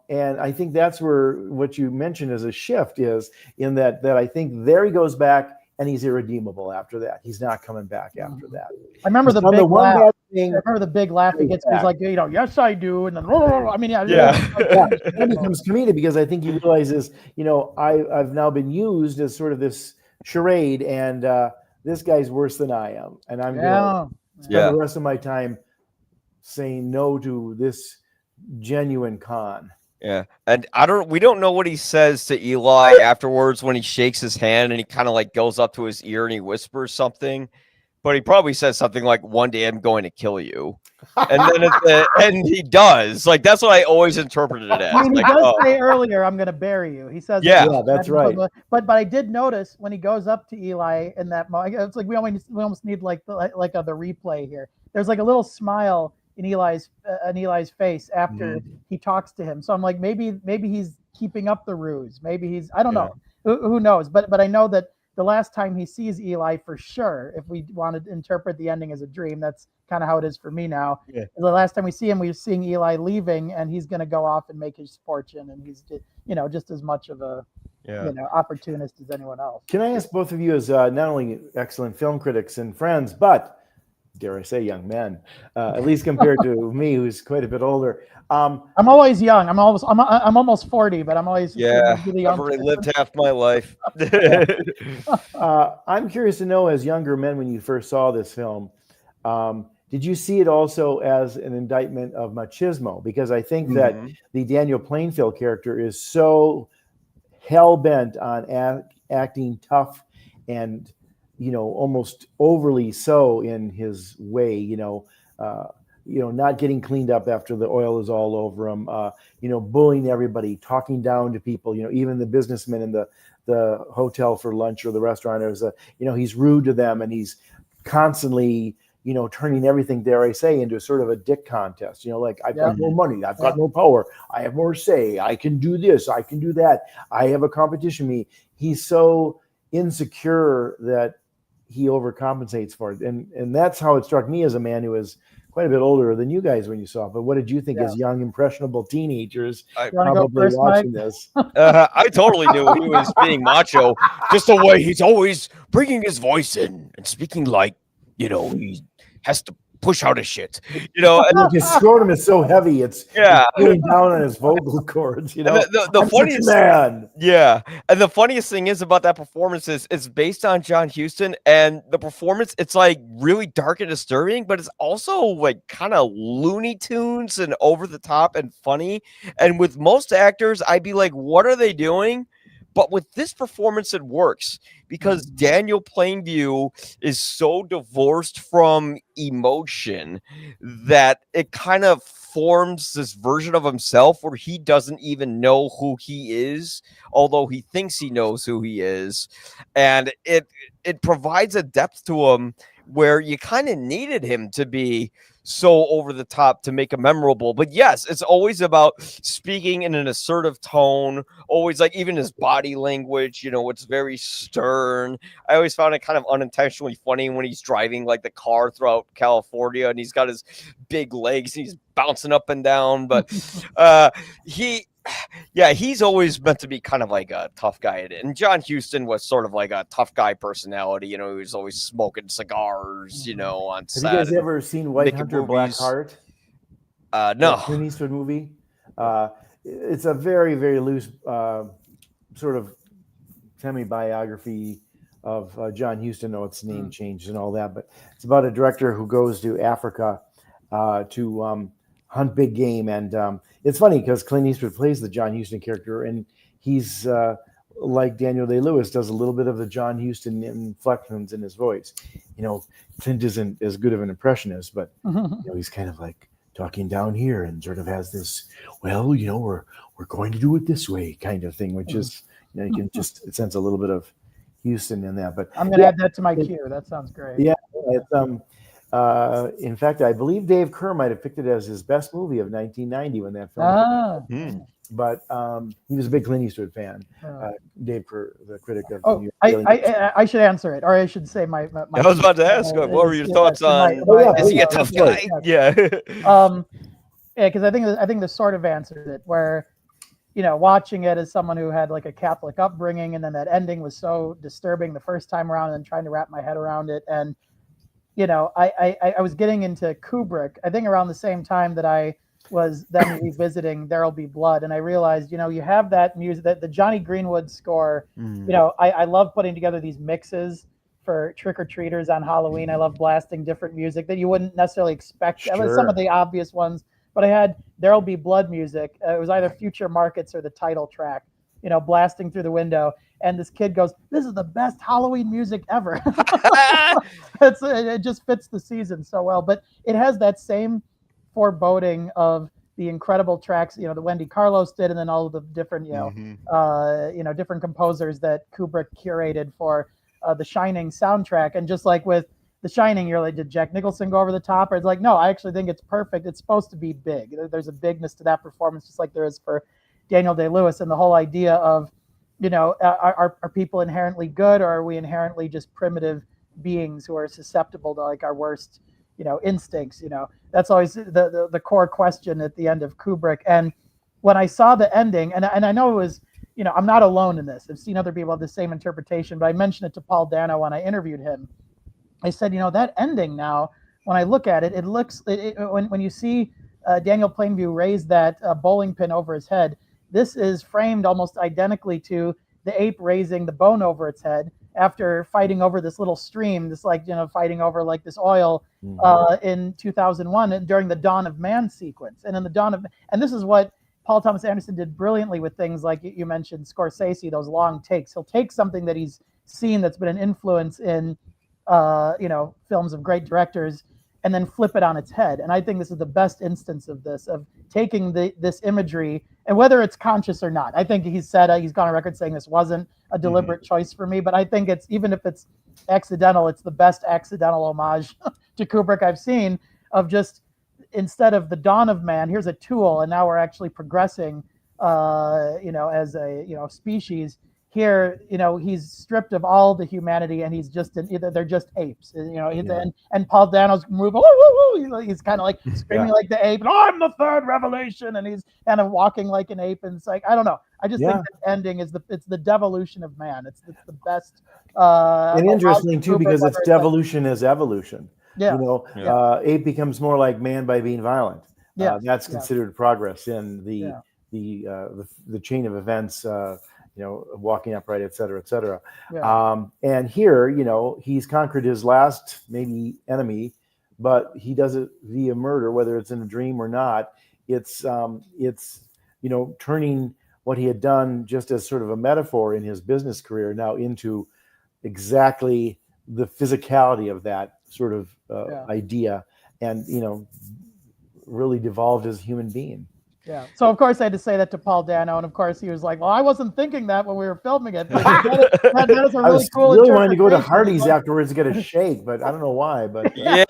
and I think that's where what you mentioned as a shift is in that I think there he goes back and he's irredeemable after that. He's not coming back after that. I remember the big laugh. I remember the big laugh he gets. He's like, you know, yes, I do. And then, I mean, It becomes comedic because I think he realizes, you know, I've now been used as sort of this charade, and this guy's worse than I am, and I'm going to spend the rest of my time saying no to this genuine con. And we don't know what he says to Eli afterwards when he shakes his hand and he kind of like goes up to his ear and he whispers something, but he probably says something like, one day I'm going to kill you. And then and he does. Like, that's what I always interpreted it as. I mean, he like, does say earlier, I'm going to bury you. He says, that's right. But I did notice when he goes up to Eli in that moment, it's like we almost need like the replay here. There's like a little smile in Eli's face after he talks to him. So I'm like, maybe he's keeping up the ruse. Maybe he's, I don't know. Who knows? But I know that the last time he sees Eli, for sure, if we want to interpret the ending as a dream, that's kind of how it is for me now. The last time we see him, we're seeing Eli leaving, and he's going to go off and make his fortune, and he's, you know, just as much of a you know, opportunist as anyone else. Can I ask both of you, as not only excellent film critics and friends, but dare I say, young men, at least compared to me, who's quite a bit older. I'm always young. I'm almost 40, but I'm always really young. I've already lived half my life. I'm curious to know, as younger men, when you first saw this film, did you see it also as an indictment of machismo? Because I think that the Daniel Plainville character is so hell bent on acting tough and, you know, almost overly so in his way, not getting cleaned up after the oil is all over him, bullying everybody, talking down to people, even the businessmen in the hotel for lunch or the restaurant, he's rude to them, and he's constantly, turning everything, dare I say, into sort of a dick contest, like, I've got more money, I've got more power, I have more say, I can do this, I can do that, I have a competition me. He's so insecure that he overcompensates for it, and that's how it struck me as a man who was quite a bit older than you guys when you saw it. But what did you think as young, impressionable teenagers probably watching this? I totally knew he was being macho, just the way he's always bringing his voice in and speaking like, he has to push out his shit, and his scrotum is so heavy, it's going down on his vocal cords, the funniest man. And the funniest thing is about that performance is it's based on John Huston, and the performance, it's like really dark and disturbing, but it's also like kind of Looney Tunes and over the top and funny. And with most actors, I'd be like, what are they doing? But with this performance, it works because Daniel Plainview is so divorced from emotion that it kind of forms this version of himself where he doesn't even know who he is, although he thinks he knows who he is. And it provides a depth to him where you kind of needed him to be so over the top to make it memorable. But yes, it's always about speaking in an assertive tone, always like even his body language, it's very stern. I always found it kind of unintentionally funny when he's driving like the car throughout California and he's got his big legs and he's bouncing up and down. But he's always meant to be kind of like a tough guy. And John Huston was sort of like a tough guy personality. He was always smoking cigars, on set. Have you guys ever seen White Hunter, Black Heart? No. The Clint Eastwood movie. It's a very, very loose sort of semi-biography of John Huston. No, its name changed and all that. But it's about a director who goes to Africa to hunt big game. And it's funny because Clint Eastwood plays the John Huston character, and he's like Daniel Day-Lewis does a little bit of the John Huston inflections in his voice. Clint isn't as good of an impressionist, but he's kind of like talking down here and sort of has this, well, we're going to do it this way kind of thing, which is, you can just sense a little bit of Huston in that. But I'm going to add that to my queue. That sounds great. Yeah, it's in fact, I believe Dave Kerr might have picked it as his best movie of 1990 when that film came out. But he was a big Clint Eastwood fan. Dave Kerr, the critic of I should answer it, or I should say my I was about to ask, what were your thoughts on? Is he a tough guy? Yeah. Because I think the sort of answered it, where watching it as someone who had like a Catholic upbringing, and then that ending was so disturbing the first time around, and trying to wrap my head around it, and I was getting into Kubrick, I think around the same time that I was then revisiting There'll Be Blood. And I realized, you have that music, that the Johnny Greenwood score, I love putting together these mixes for trick-or-treaters on Halloween. I love blasting different music that you wouldn't necessarily expect. Sure. Was some of the obvious ones, but I had There'll Be Blood music. It was either Future Markets or the title track, blasting through the window. And this kid goes, "This is the best Halloween music ever." It just fits the season so well. But it has that same foreboding of the incredible tracks, that Wendy Carlos did, and then all of the different, different composers that Kubrick curated for the Shining soundtrack. And just like with The Shining, you're like, did Jack Nicholson go over the top? Or it's like, no, I actually think it's perfect. It's supposed to be big. There's a bigness to that performance, just like there is for Daniel Day-Lewis. And the whole idea of, are people inherently good, or are we inherently just primitive beings who are susceptible to like our worst, instincts? That's always the core question at the end of Kubrick. And when I saw the ending, and I know it was, I'm not alone in this. I've seen other people have the same interpretation, but I mentioned it to Paul Dano when I interviewed him. I said, that ending now, when I look at it, it looks, when you see Daniel Plainview raise that bowling pin over his head, this is framed almost identically to the ape raising the bone over its head after fighting over this little stream, fighting over like this oil in 2001 and during the Dawn of Man sequence. And in the and this is what Paul Thomas Anderson did brilliantly with things like you mentioned Scorsese, those long takes. He'll take something that he's seen that's been an influence in, films of great directors, and then flip it on its head. And I think this is the best instance of this, of taking this imagery, and whether it's conscious or not. I think he's gone on record saying this wasn't a deliberate choice for me, but I think it's, even if it's accidental, it's the best accidental homage to Kubrick I've seen, of just, instead of the Dawn of Man, here's a tool, and now we're actually progressing, as a, species. Here, he's stripped of all the humanity, and he's just they're just apes, and Paul Dano's moving, he's kind of like screaming like the ape, and I'm the third revelation, and he's kind of walking like an ape, and it's like, I don't know. I just think the ending is it's the devolution of man. It's the best. And interesting too, because it's devolution as evolution. Yeah. Ape becomes more like man by being violent. That's considered progress in the chain of events. Walking upright, et cetera, et cetera. Yeah. And here, he's conquered his last maybe enemy, but he does it via murder, whether it's in a dream or not. It's turning what he had done just as sort of a metaphor in his business career now into exactly the physicality of that sort of idea, and really devolved as a human being. Yeah. So of course I had to say that to Paul Dano, and of course he was like, "Well, I wasn't thinking that when we were filming it." But that is a I really was cool. really wanting to go to interpretation. Hardee's afterwards to get a shake, but I don't know why. But Yeah.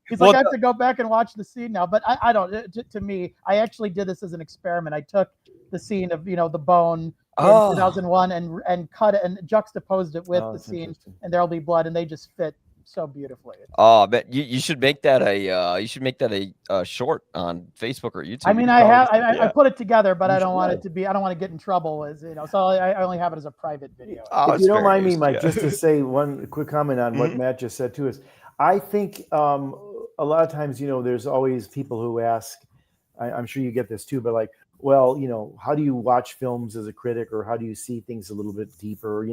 He's Well, like, I have to go back and watch the scene now. But I don't. To me, I actually did this as an experiment. I took the scene of the bone in 2001 and cut it and juxtaposed it with the scene, and There'll Be Blood, and they just fit so beautifully. Oh, man, you should make that a short on Facebook or YouTube. I mean, I put it together, but I don't want it to be. I don't want to get in trouble, so I only have it as a private video. If you don't mind me, Mike, just to say one quick comment on what Matt just said to us. I think a lot of times, there's always people who ask. I'm sure you get this too, but like, well, how do you watch films as a critic, or how do you see things a little bit deeper?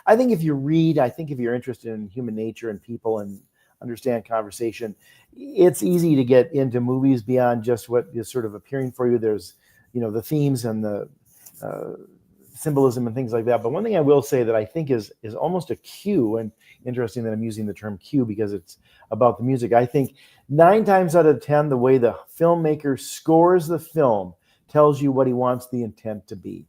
I think if you read, I think if you're interested in human nature and people and understand conversation, it's easy to get into movies beyond just what is sort of appearing for you. There's, the themes and the symbolism and things like that. But one thing I will say that I think is almost a cue, and interesting that I'm using the term cue because it's about the music. I think 9 times out of 10, the way the filmmaker scores the film tells you what he wants the intent to be.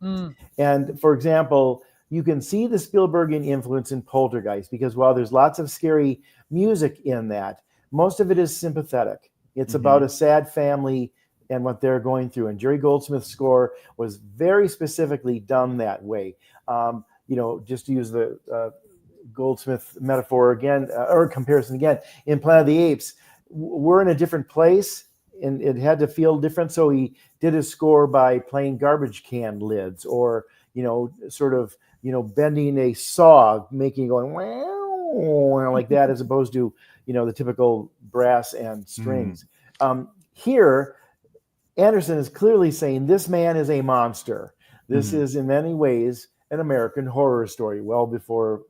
And for example, you can see the Spielbergian influence in Poltergeist, because while there's lots of scary music in that, most of it is sympathetic. It's about a sad family and what they're going through. And Jerry Goldsmith's score was very specifically done that way. Just to use the Goldsmith metaphor again, or comparison again, in Planet of the Apes, we're in a different place, and it had to feel different. So he did his score by playing garbage can lids, or sort of bending a saw, making it going wow like that, as opposed to the typical brass and strings. Here, Anderson is clearly saying this man is a monster. This is in many ways an American horror story, well before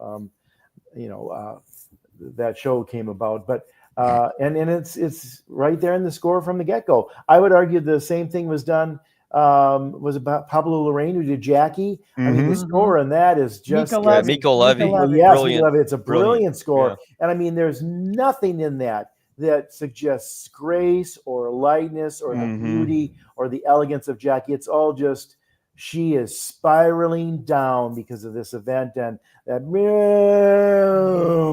that show came about. But and it's right there in the score from the get-go. I would argue the same thing was done. Was about Pablo Larraín, who did Jackie. I mean, the score on that is just Miko Levy. Yes, Miko Levy. It's a brilliant score. Yeah. And I mean, there's nothing in that suggests grace or lightness or the beauty or the elegance of Jackie. It's all just, she is spiraling down because of this event, and that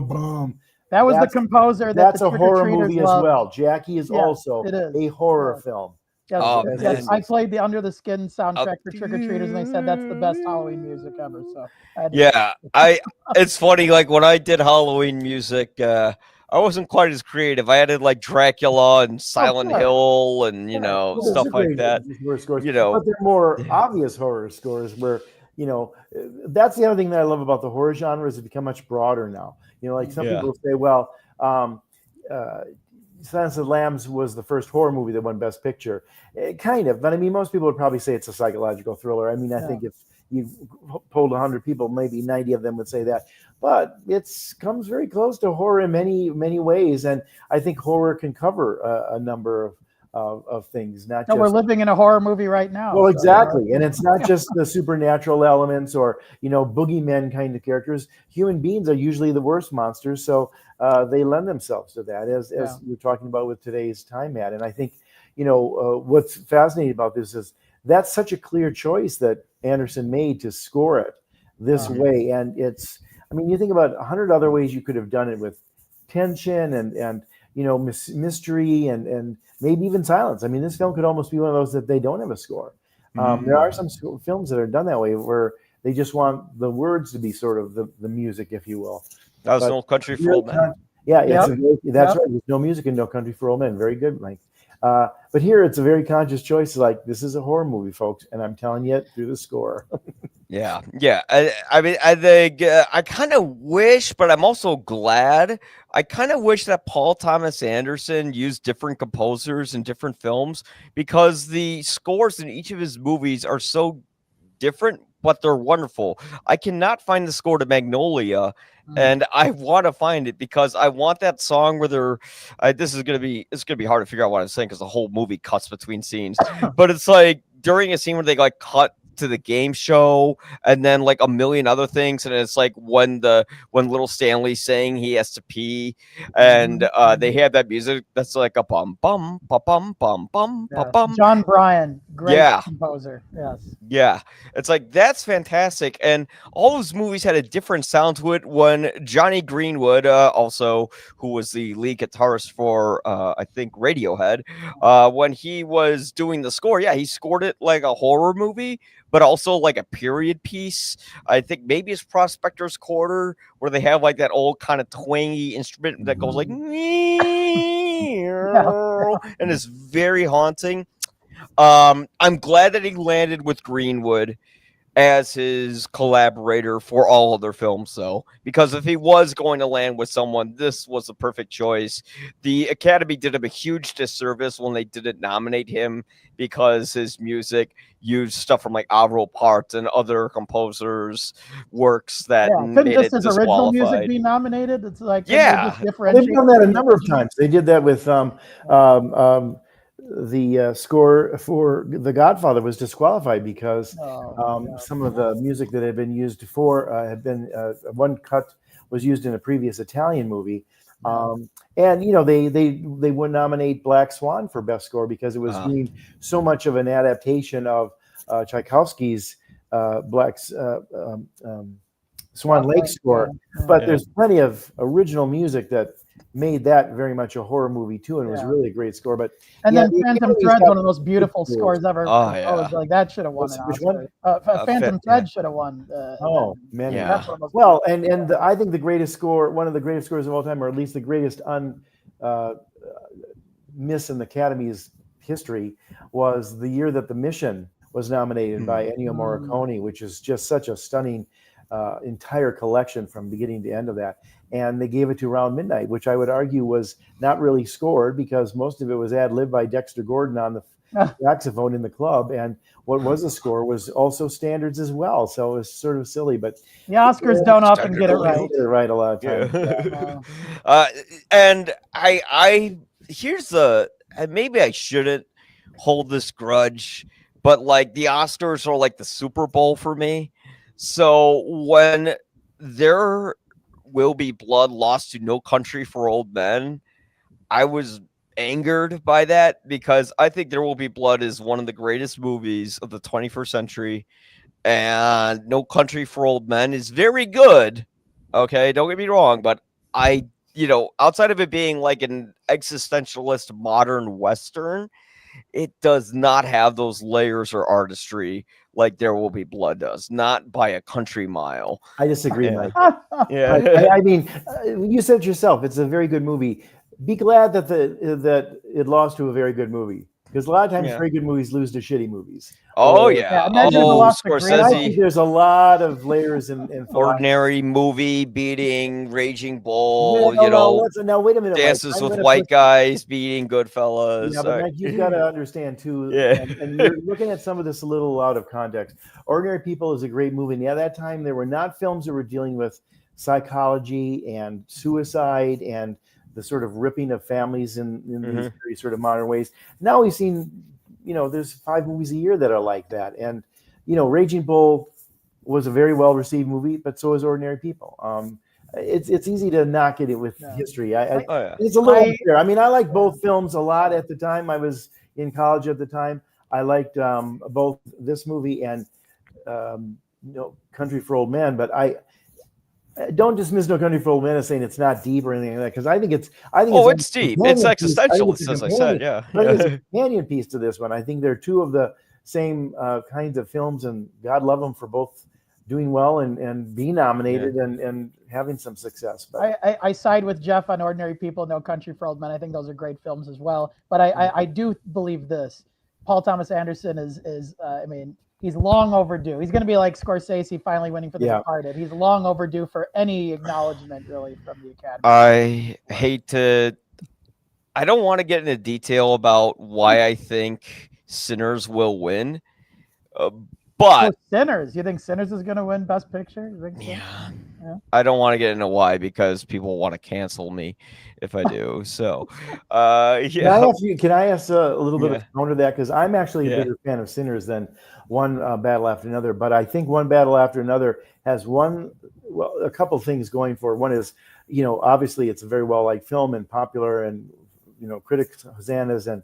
boom. That was the composer. That's a horror movie as well. Jackie is also a horror film. Yes, I played the Under the Skin soundtrack for Trick or Treaters, and they said that's the best Halloween music ever. So it's funny. Like when I did Halloween music, I wasn't quite as creative. I added like Dracula and Silent Hill and stuff like that. Scores. But they're more obvious horror scores where that's the other thing that I love about the horror genre is it's become much broader now. Like some people say, well, Silence of the Lambs was the first horror movie that won Best Picture. Kind of, but I mean, most people would probably say it's a psychological thriller. I mean, I think if you polled 100 people, maybe 90 of them would say that. But it comes very close to horror in many, many ways, and I think horror can cover a number of things. We're living in a horror movie right now. Well, exactly, and it's not just the supernatural elements or boogeymen kind of characters. Human beings are usually the worst monsters, so they lend themselves to that, as you're talking about with today's time, Matt. And I think what's fascinating about this is that's such a clear choice that Anderson made to score it this way, and it's. I mean, you think about 100 other ways you could have done it, with tension and mystery and maybe even silence. I mean, this film could almost be one of those that they don't have a score. There are some films that are done that way where they just want the words to be sort of the music, if you will. That was No Country for Old Men. Yeah, that's right. There's no music in No Country for Old Men. Very good, Mike. But here it's a very conscious choice. Like, this is a horror movie, folks, and I'm telling you it through the score. Yeah. I mean, I think I kind of wish, but I'm also glad. I kind of wish that Paul Thomas Anderson used different composers in different films, because the scores in each of his movies are so different, but they're wonderful. I cannot find the score to Magnolia, and I want to find it because I want that song where it's gonna be hard to figure out what I'm saying because the whole movie cuts between scenes. But it's like during a scene where they like cut to the game show, and then like a million other things. And it's like when little Stanley's saying he has to pee, and they have that music that's like a bum bum ba bum bum bum ba bum. John Bryan, great Yeah. composer. Yes. Yeah, it's like that's fantastic, and all those movies had a different sound to it. When Johnny Greenwood, also who was the lead guitarist for I think Radiohead, when he was doing the score, yeah, he scored it like a horror movie, but also like a period piece. I think maybe it's Prospector's Quarter, where they have like that old kind of twangy instrument that goes like, and it's very haunting. I'm glad that he landed with Greenwood as his collaborator for all other films, though, because if he was going to land with someone, this was the perfect choice. The Academy did him a huge disservice when they didn't nominate him because his music used stuff from like Alvaro Part and other composers' works that couldn't made just it his original music disqualified. be nominated? It's like Yeah. just They've done that a number of times. They did that with the score for The Godfather was disqualified because some of the music that had been used for had been one cut was used in a previous Italian movie, and you know they would nominate Black Swan for best score because it was deemed so much of an adaptation of Tchaikovsky's Swan Lake score, but there's plenty of original music that made that very much a horror movie too, and it was really a great score. But then Phantom Thread's one of the most beautiful scores ever composed. Like that should have won an Oscar. Phantom Thread should have won. Well, and I think the greatest score, one of the greatest scores of all time, or at least the greatest miss in the Academy's history, was the year that The Mission was nominated by Ennio Morricone, which is just such a stunning entire collection from beginning to end of that. And they gave it to Around Midnight, which I would argue was not really scored because most of it was ad-libbed by Dexter Gordon on the saxophone in the club. And what was a score was also standards as well. So it was sort of silly, but the Oscars don't often get it right. Get it right a lot of times. And I here's the, and maybe I shouldn't hold this grudge, but like the Oscars are like the Super Bowl for me. So when There Will Be Blood lost to No Country for Old Men, I was angered by that because I think There Will Be Blood is one of the greatest movies of the 21st century, and No Country for Old Men is very good. Okay, don't get me wrong, but outside of it being like an existentialist modern Western, it does not have those layers or artistry like There Will Be Blood does, not by a country mile. I disagree, Mike. Yeah. I mean, you said it yourself, it's a very good movie. Be glad that that it lost to a very good movie, because a lot of times very good movies lose to shitty movies. Scorsese. I think there's a lot of layers in Ordinary Movie beating Raging Bull. Now wait a minute. Dances with White Guys beating Goodfellas. Yeah, but Mike, you've got to understand too. And you're looking at some of this a little out of context. Ordinary People is a great movie. And at that time, there were not films that were dealing with psychology and suicide and the sort of ripping of families in these very sort of modern ways. Now we've seen, there's 5 movies a year that are like that. And, Raging Bull was a very well-received movie, but so is Ordinary People. It's easy to knock it with history. It's a little unfair. I mean, I liked both films a lot at the time. I was in college at the time. I liked both this movie and Country for Old Men, but I don't dismiss No Country for Old Men as saying it's not deep or anything like that, because I think it's deep. It's existentialist, as I said. Yeah, but it's a companion piece to this one. I think they're two of the same kinds of films, and God love them for both doing well and being nominated and having some success. But I side with Jeff on Ordinary People, No Country for Old Men. I think those are great films as well. But I do believe this: Paul Thomas Anderson is he's long overdue. He's going to be like Scorsese finally winning for The Departed. He's long overdue for any acknowledgement, really, from the Academy. I don't want to get into detail about why I think Sinners will win, but Sinners. You think Sinners is going to win Best Picture? You think so? Yeah, I don't want to get into why, because people want to cancel me if I do. So, yeah, Can I ask a little bit Yeah. of counter to that? Because I'm actually a Yeah. bigger fan of Sinners than One Battle After Another. But I think One Battle After Another has a couple things going for it. One is, obviously it's a very well-liked film and popular, and, critics, hosannas, and,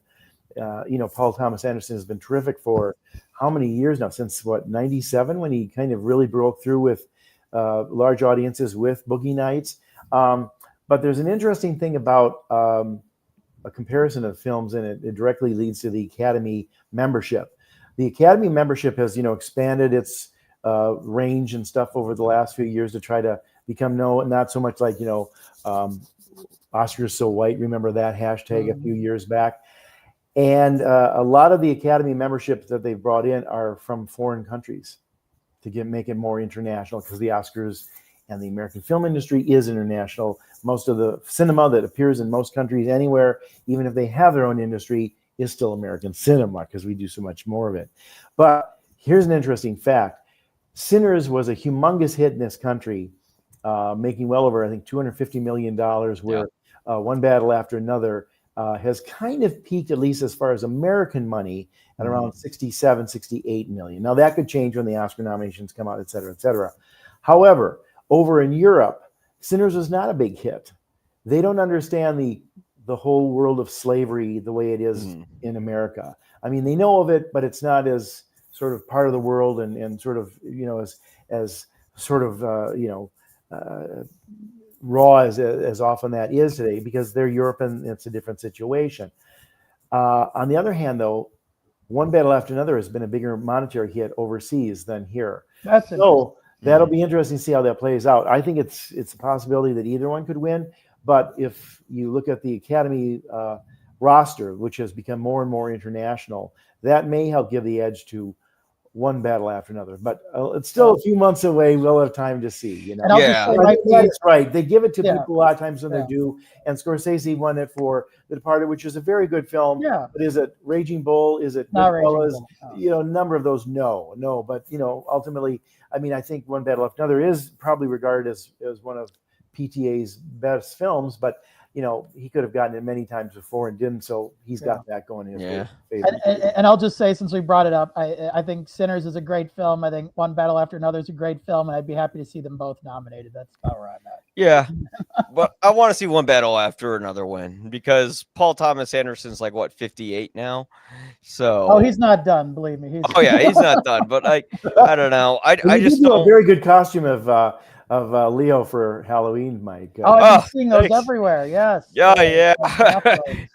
Paul Thomas Anderson has been terrific for how many years now? Since, 97, when he kind of really broke through with large audiences with Boogie Nights. But there's an interesting thing about a comparison of films, and it directly leads to the Academy membership. The Academy membership has, expanded its range and stuff over the last few years to try to become not so much like, Oscars so white. Remember that hashtag a few years back? And a lot of the Academy memberships that they've brought in are from foreign countries to make it more international, because the Oscars and the American film industry is international. Most of the cinema that appears in most countries anywhere, even if they have their own industry, is still American cinema, because we do so much more of it. But here's an interesting fact. Sinners was a humongous hit in this country, making well over, I think, $250 million, where One Battle After Another has kind of peaked, at least as far as American money, at around 67, 68 million. Now, that could change when the Oscar nominations come out, et cetera, et cetera. However, over in Europe, Sinners was not a big hit. They don't understand the whole world of slavery the way it is in America. I mean, they know of it, but it's not as sort of part of the world and sort of, as sort of, raw as often that is today, because they're Europe and it's a different situation. On the other hand, though, One Battle After Another has been a bigger monetary hit overseas than here. So that'll be interesting to see how that plays out. I think it's a possibility that either one could win. But if you look at the Academy roster, which has become more and more international, that may help give the edge to One Battle After Another. But it's still a few months away. We'll have time to see. And I'll just say, That's right. They give it to people a lot of times when they're due. And Scorsese won it for The Departed, which is a very good film. Yeah. But is it Raging Bull? Is it Not Raging Goodfellas? Bull. A number of those, no. But, ultimately, I mean, I think One Battle After Another is probably regarded as one of PTA's best films, but he could have gotten it many times before and didn't, so he's got that going in his favor. And I'll just say, since we brought it up, I think Sinners is a great film. I think One Battle After Another is a great film, and I'd be happy to see them both nominated. That's about where I'm at. Yeah, but I want to see One Battle After Another win, because Paul Thomas Anderson's like 58 now, so he's not done. Believe me. He's not done. But I don't know. I just do a very good costume of Leo for Halloween, Mike. I've been seeing those everywhere. Yes. Yeah.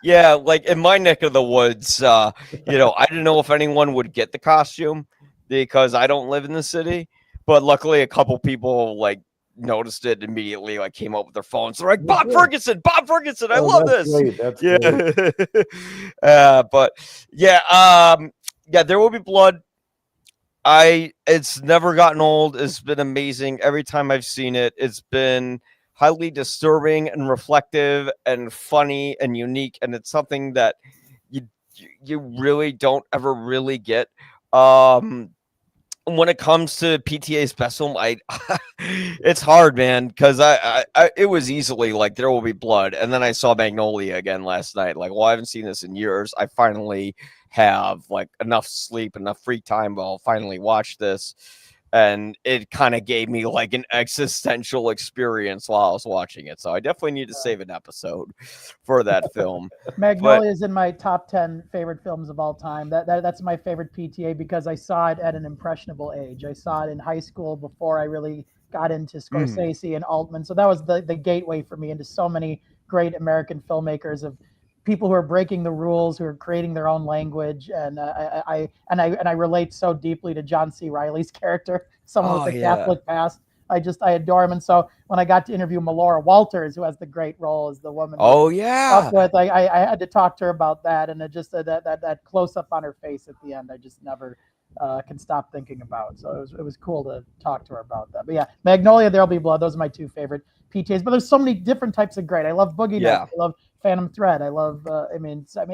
Yeah, like in my neck of the woods, I didn't know if anyone would get the costume because I don't live in the city, but luckily a couple people noticed it immediately, came up with their phones. They're like, Bob Ferguson, I love this. Great. That's great. But There Will Be Blood. It's never gotten old. It's been amazing. Every time I've seen it, it's been highly disturbing and reflective and funny and unique. And it's something that you really don't ever really get. When it comes to PTA's best film, it's hard, man, because I it was easily There Will Be Blood, and then I saw Magnolia again last night. I haven't seen this in years. I finally have enough sleep, enough free time. I'll finally watch this, and it kind of gave me an existential experience while I was watching it. So I definitely need to save an episode for that film. Magnolia is in my top 10 favorite films of all time. That's my favorite PTA because I saw it at an impressionable age. I saw it in high school before I really got into Scorsese and Altman. So that was the gateway for me into so many great American filmmakers, of people who are breaking the rules, who are creating their own language, and I relate so deeply to John C. Reilly's character, someone with a Catholic past. I adore him, and so when I got to interview Melora Walters, who has the great role as the woman, I had to talk to her about that, and it just that close up on her face at the end, I just never can stop thinking about. So it was cool to talk to her about that. But yeah, Magnolia, There'll Be Blood, those are my two favorite PTAs. But there's so many different types of great. I love Boogie Nights. I love Phantom Thread. I love.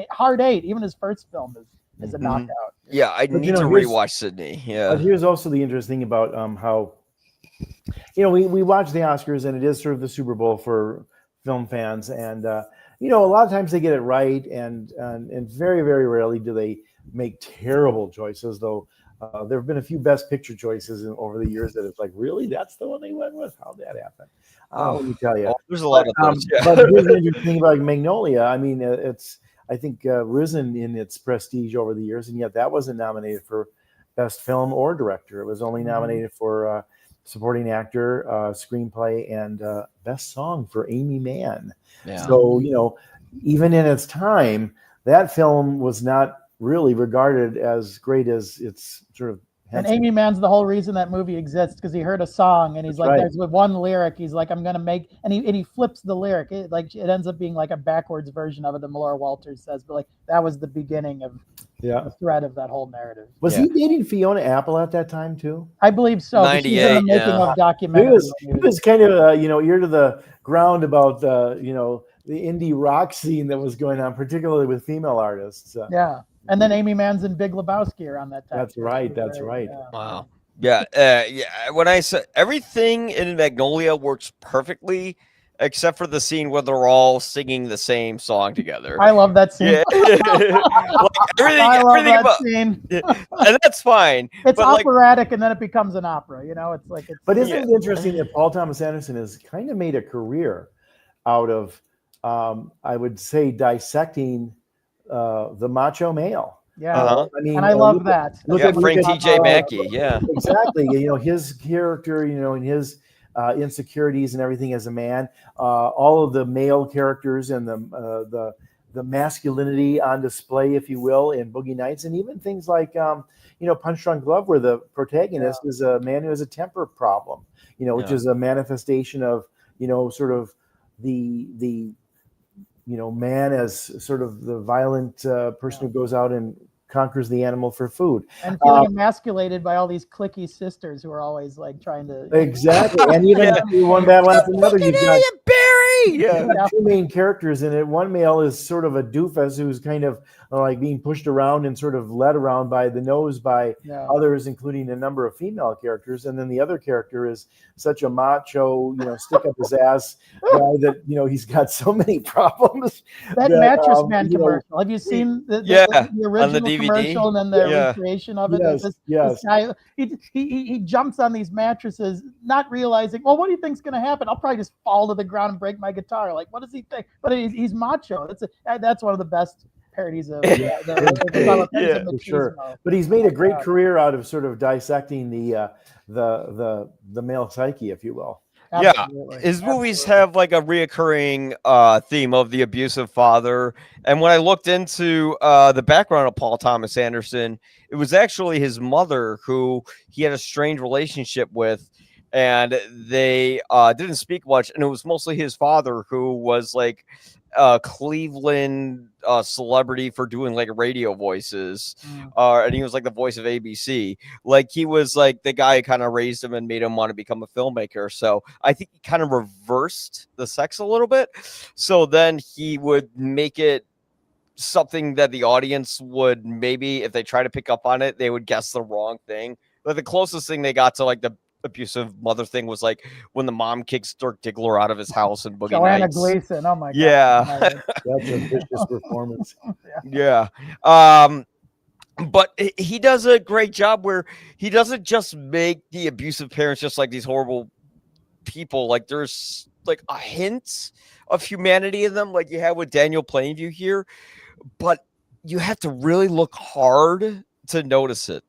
Hard Eight. Even his first film is a knockout. Yeah, I need to rewatch Sydney. Yeah, but here's also the interesting thing about how we watch the Oscars, and it is sort of the Super Bowl for film fans, and a lot of times they get it right, and very, very rarely do they make terrible choices. Though there have been a few Best Picture choices over the years that it's like, really, that's the one they went with? How'd that happen? Let me tell you. There's a lot of those. Yeah. But here's the interesting thing about Magnolia. I mean, it's I think risen in its prestige over the years, and yet that wasn't nominated for Best Film or Director. It was only nominated for Supporting Actor, Screenplay, and Best Song for Amy Mann. Yeah. So, even in its time, that film was not really regarded as great as its sort of. And Amy Mann's the whole reason that movie exists, because he heard a song and he's That's like, right. there's with one lyric, he's like, I'm gonna make, and he flips the lyric. It ends up being like a backwards version of it that Laura Walters says, but like that was the beginning of the thread of that whole narrative. Was he dating Fiona Apple at that time too? I believe so. 98, the making of documentary. He was kind of ear to the ground about the indie rock scene that was going on, particularly with female artists. Yeah. And then Amy Mann's in Big Lebowski around that time. That's right. That's right. Yeah. Wow. Yeah. When I said everything in Magnolia works perfectly, except for the scene where they're all singing the same song together. I love that scene. Yeah. I love everything that about, scene. and that's fine. It's but operatic, and then it becomes an opera. It's like. But isn't it interesting that Paul Thomas Anderson has kind of made a career out of, I would say, dissecting the macho male. Yeah. I mean, and I love that. Look at Frank T.J. Mackey. Yeah. Exactly. His character, and his insecurities and everything as a man, all of the male characters and the masculinity on display, if you will, in Boogie Nights, and even things like Punch Drunk Love, where the protagonist is a man who has a temper problem, which is a manifestation of sort of the man as sort of the violent person who goes out and conquers the animal for food. And feeling emasculated by all these cliquey sisters who are always like trying to. Exactly. And even one battle after another, you've got Barry. two main characters in it. One male is sort of a doofus who's kind of like being pushed around and sort of led around by the nose by others, including a number of female characters. And then the other character is such a macho, stick up his ass guy that, he's got so many problems. That Mattress Man commercial. Have you seen the original on the DVD? commercial and then the recreation of it? Yes. This guy, he jumps on these mattresses, not realizing, well, what do you think's going to happen? I'll probably just fall to the ground and break my guitar. Like, what does he think? But he's macho. That's one of the best parodies of for sure. But he's made a great career out of sort of dissecting the male psyche, if you will. Absolutely. Yeah, his movies have like a reoccurring theme of the abusive father. And when I looked into the background of Paul Thomas Anderson, it was actually his mother who he had a strange relationship with, and they didn't speak much. And it was mostly his father who was like Cleveland celebrity for doing like radio voices, and he was like the voice of ABC. Like he was like the guy who kind of raised him and made him want to become a filmmaker. So I think he kind of reversed the sex a little bit. So then he would make it something that the audience would maybe, if they try to pick up on it, they would guess the wrong thing. But the closest thing they got to like the abusive mother thing was like when the mom kicks Dirk Diggler out of his house in Boogie Joanna Nights. Gleason. Oh my god. Yeah. That's a vicious performance. Yeah. But he does a great job where he doesn't just make the abusive parents just like these horrible people. Like there's like a hint of humanity in them, like you have with Daniel Plainview here, but you have to really look hard to notice it.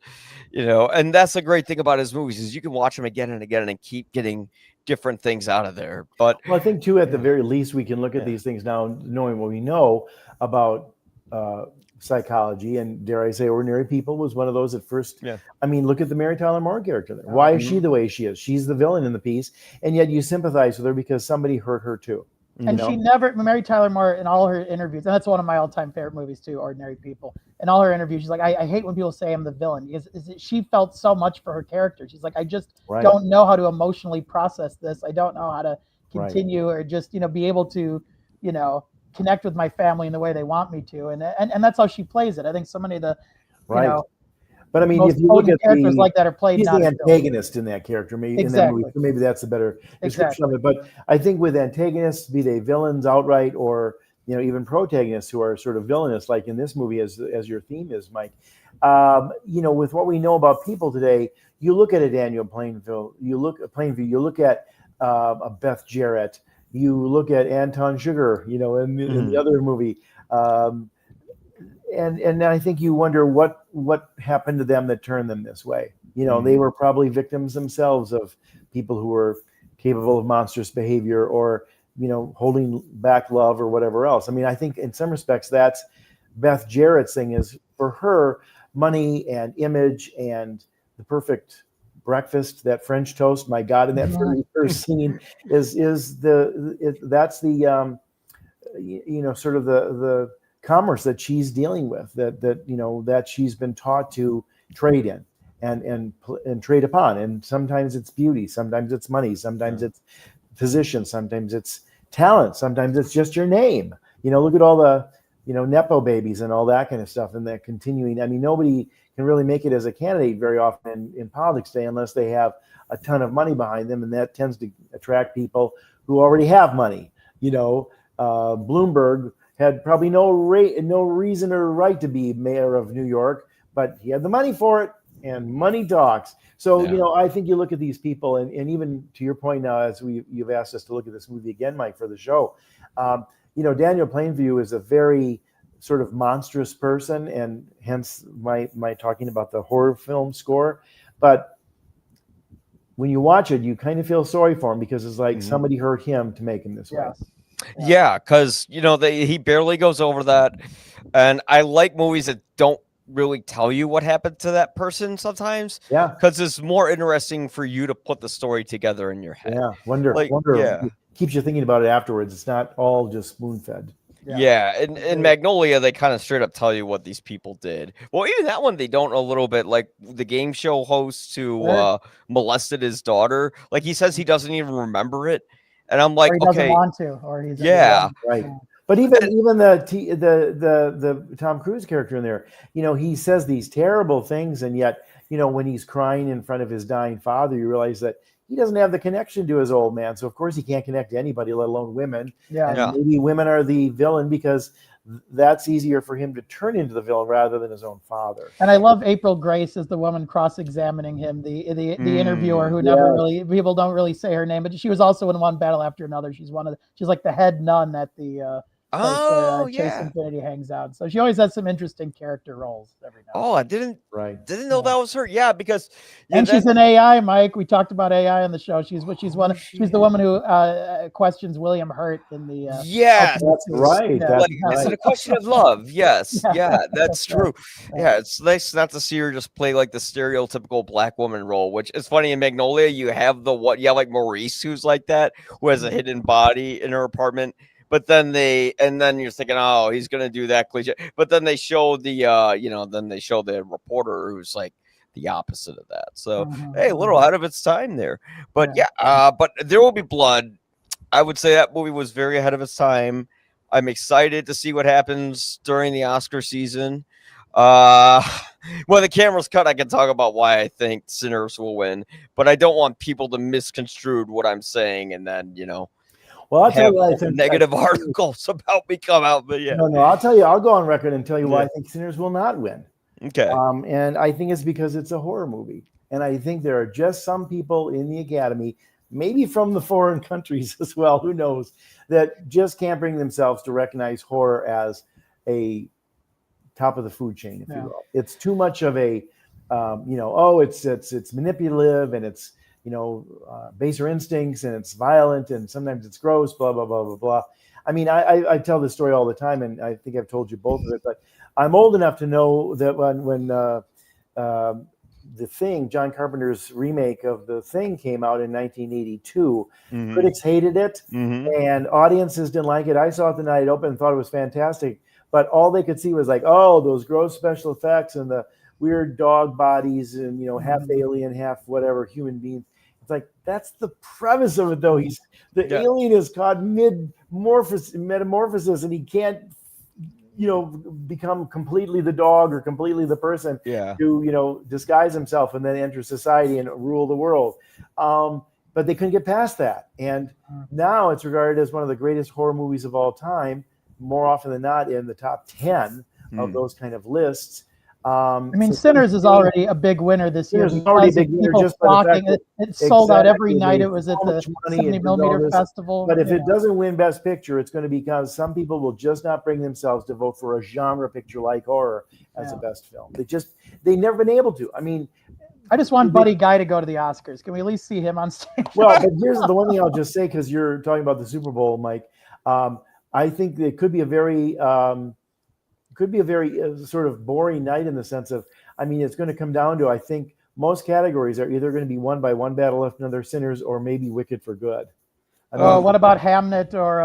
And that's the great thing about his movies is you can watch them again and again and keep getting different things out of there. But I think too, at the very least, we can look at these things now, knowing what we know about psychology, and dare I say, Ordinary People was one of those at first. Yeah. I mean, look at the Mary Tyler Moore character there. Why is she the way she is? She's the villain in the piece, and yet you sympathize with her because somebody hurt her too. And she never, Mary Tyler Moore, in all her interviews, and that's one of my all-time favorite movies too, Ordinary People. In all her interviews, she's like, I hate when people say I'm the villain, because she felt so much for her character. She's like, I just don't know how to emotionally process this. I don't know how to continue or just, be able to, connect with my family in the way they want me to. And that's how she plays it. I think so many of the, But I mean, most if you look potent at characters like that are played he's not the in film. antagonist in that character, maybe in that movie. Exactly. So maybe that's a better description Exactly. of it. But I think with antagonists, be they villains outright or even protagonists who are sort of villainous, like in this movie, as your theme is, Mike. With what we know about people today, you look at a Daniel Plainview, you look at a Beth Jarrett, you look at Anton Sugar, in the other movie. And I think you wonder what happened to them that turned them this way. They were probably victims themselves of people who were capable of monstrous behavior or holding back love or whatever else. I mean, I think in some respects that's Beth Jarrett's thing is for her money and image and the perfect breakfast, that French toast. My God, in that very first scene that's the sort of the commerce that she's dealing with, that she's been taught to trade in and trade upon. And sometimes it's beauty, sometimes it's money, sometimes it's position, sometimes it's talent, sometimes it's just your name. Look at all the nepo babies and all that kind of stuff, and that continuing. I mean, nobody can really make it as a candidate very often in politics today unless they have a ton of money behind them, and that tends to attract people who already have money. Bloomberg had probably no reason or right to be mayor of New York, but he had the money for it, and money talks. So, I think you look at these people, and even to your point now, as you've asked us to look at this movie again, Mike, for the show, Daniel Plainview is a very sort of monstrous person, and hence my talking about the horror film score. But when you watch it, you kind of feel sorry for him because it's like somebody hurt him to make him this way. Yeah, because he barely goes over that, and I like movies that don't really tell you what happened to that person sometimes. Yeah, because it's more interesting for you to put the story together in your head. Yeah, wonder. Yeah, keeps you thinking about it afterwards. It's not all just spoon fed. Yeah, in Magnolia, they kind of straight up tell you what these people did. Well, even that one, they don't a little bit, like the game show host who molested his daughter. Like, he says he doesn't even remember it. And I'm like, or he doesn't want to, or he's right. But even the Tom Cruise character in there, he says these terrible things, and yet, when he's crying in front of his dying father, you realize that he doesn't have the connection to his old man. So of course he can't connect to anybody, let alone women. And maybe women are the villain because that's easier for him to turn into the villain rather than his own father. And I love April Grace as the woman cross-examining him, the interviewer who never really, people don't really say her name, but she was also in One Battle After Another. She's she's like the head nun at the Chase Infinity hangs out. So she always has some interesting character roles every now and then. I didn't know that was her. Yeah, because she's an AI, Mike. We talked about AI on the show. She's the woman who questions William Hurt in the that's right. That's right. Is it a question of love? Yes. That's true. Yeah, it's nice not to see her just play like the stereotypical black woman role, which is funny. In Magnolia, you have like Maurice, who's like that, who has a hidden body in her apartment. But then you're thinking, oh, he's gonna do that cliche. But then they show the reporter who's like the opposite of that. So hey, a little ahead of its time there. But but There Will Be Blood. I would say that movie was very ahead of its time. I'm excited to see what happens during the Oscar season. When the camera's cut, I can talk about why I think Sinners will win, but I don't want people to misconstrue what I'm saying and then well, I'll tell you why I think negative articles about me come out, but No, I'll tell you. I'll go on record and tell you why I think Sinners will not win. Okay. And I think it's because it's a horror movie, and I think there are just some people in the Academy, maybe from the foreign countries as well, who knows, that just can't bring themselves to recognize horror as a top of the food chain, if you will. It's too much of a, it's manipulative and it's. Baser instincts, and it's violent, and sometimes it's gross, blah, blah, blah, blah, blah. I mean, I tell this story all the time, and I think I've told you both of it, but I'm old enough to know that when The Thing, John Carpenter's remake of The Thing came out in 1982, critics hated it, and audiences didn't like it. I saw it the night it opened and thought it was fantastic, but all they could see was like, oh, those gross special effects and the weird dog bodies and, half alien, half whatever human beings. It's like, that's the premise of it, though. The alien is caught metamorphosis, and he can't, become completely the dog or completely the person Yeah. to, disguise himself and then enter society and rule the world. But they couldn't get past that. And now it's regarded as one of the greatest horror movies of all time, more often than not in the top 10 of those kind of lists. Sinners is already a big winner this year. Sinners is already a big winner just by the fact that it sold out every exactly, night. It was at so the much money 70 and millimeter all this. festival. But if it doesn't win Best Picture, it's going to be because some people will just not bring themselves to vote for a genre picture like horror as a best film. They've never been able to. I just want Buddy Guy to go to the Oscars. Can we at least see him on stage? Well, but here's the one thing I'll just say, because you're talking about the Super Bowl, Mike. I think it could be a very sort of boring night in the sense of, it's going to come down to, I think most categories are either going to be won by One Battle After Another, Sinners, or maybe Wicked for Good. What about Hamnet or